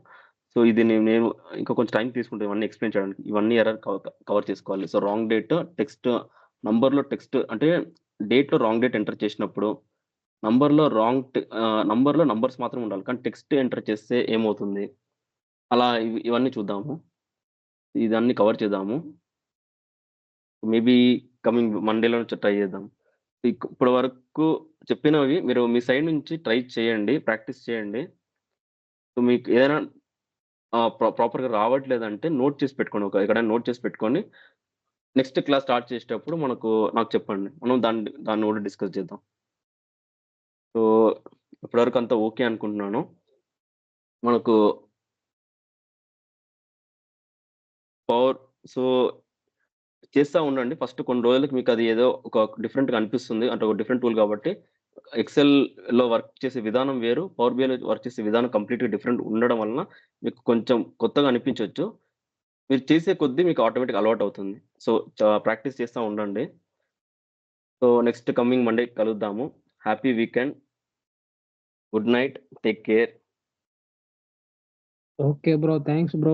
S1: సో, ఇది నేను ఇంకా కొంచెం టైం తీసుకుంటా ఇవన్నీ ఎక్స్‌ప్లెయిన్ చేయడానికి. ఇవన్నీ ఎర్రర్ కవర్ చేసుకోవాలి. సో, రాంగ్ డేట్, టెక్స్ట్ అంటే డేట్‌లో రాంగ్ డేట్ ఎంటర్ చేసినప్పుడు నంబర్‌లో నంబర్స్ మాత్రమే ఉండాలి. కానీ టెక్స్ట్ ఎంటర్ చేస్తే ఏమవుతుంది? అలా ఇవన్నీ చూద్దాము. ఇదన్నీ కవర్ చేద్దాము. మేబీ కమింగ్ మండేలో నుంచి ట్రై చేద్దాం. ఇప్పటి వరకు చెప్పినవి మీరు మీ సైడ్ నుంచి ట్రై చేయండి. ప్రాక్టీస్ చేయండి. సో, మీకు ఏదైనా ప్రాపర్‌గా రావట్లేదంటే నోట్ చేసి పెట్టుకోండి. ఎక్కడైనా నోట్ చేసి పెట్టుకొని నెక్స్ట్ క్లాస్ స్టార్ట్ చేసేటప్పుడు నాకు చెప్పండి. మనం దాన్ని కూడా డిస్కస్ చేద్దాం. సో, ఇప్పటివరకు అంతా ఓకే అనుకుంటున్నాను. మనకు పవర్ సో, చేస్తా ఉండండి. ఫస్ట్ కొన్ని రోజులకి మీకది ఏదో ఒక డిఫరెంట్‌గా అనిపిస్తుంది. అంటే ఒక డిఫరెంట్ టూల్ కాబట్టి ఎక్సెల్‌లో వర్క్ చేసే విధానం వేరు. పవర్ బిఐలో వర్క్ చేసే విధానం కంప్లీట్‌గా డిఫరెంట్ ఉండడం వలన మీకు కొంచెం కొత్తగా అనిపించొచ్చు. మీరు చేసే కొద్దీ మీకు ఆటోమేటిక్‌గా అలవాటవుతుంది. సో, ప్రాక్టీస్ చేస్తా ఉండండి. సో, నెక్స్ట్ కమింగ్ మండే కలుద్దాము. Happy weekend. Good night. Take care.
S2: Okay bro. Thanks bro.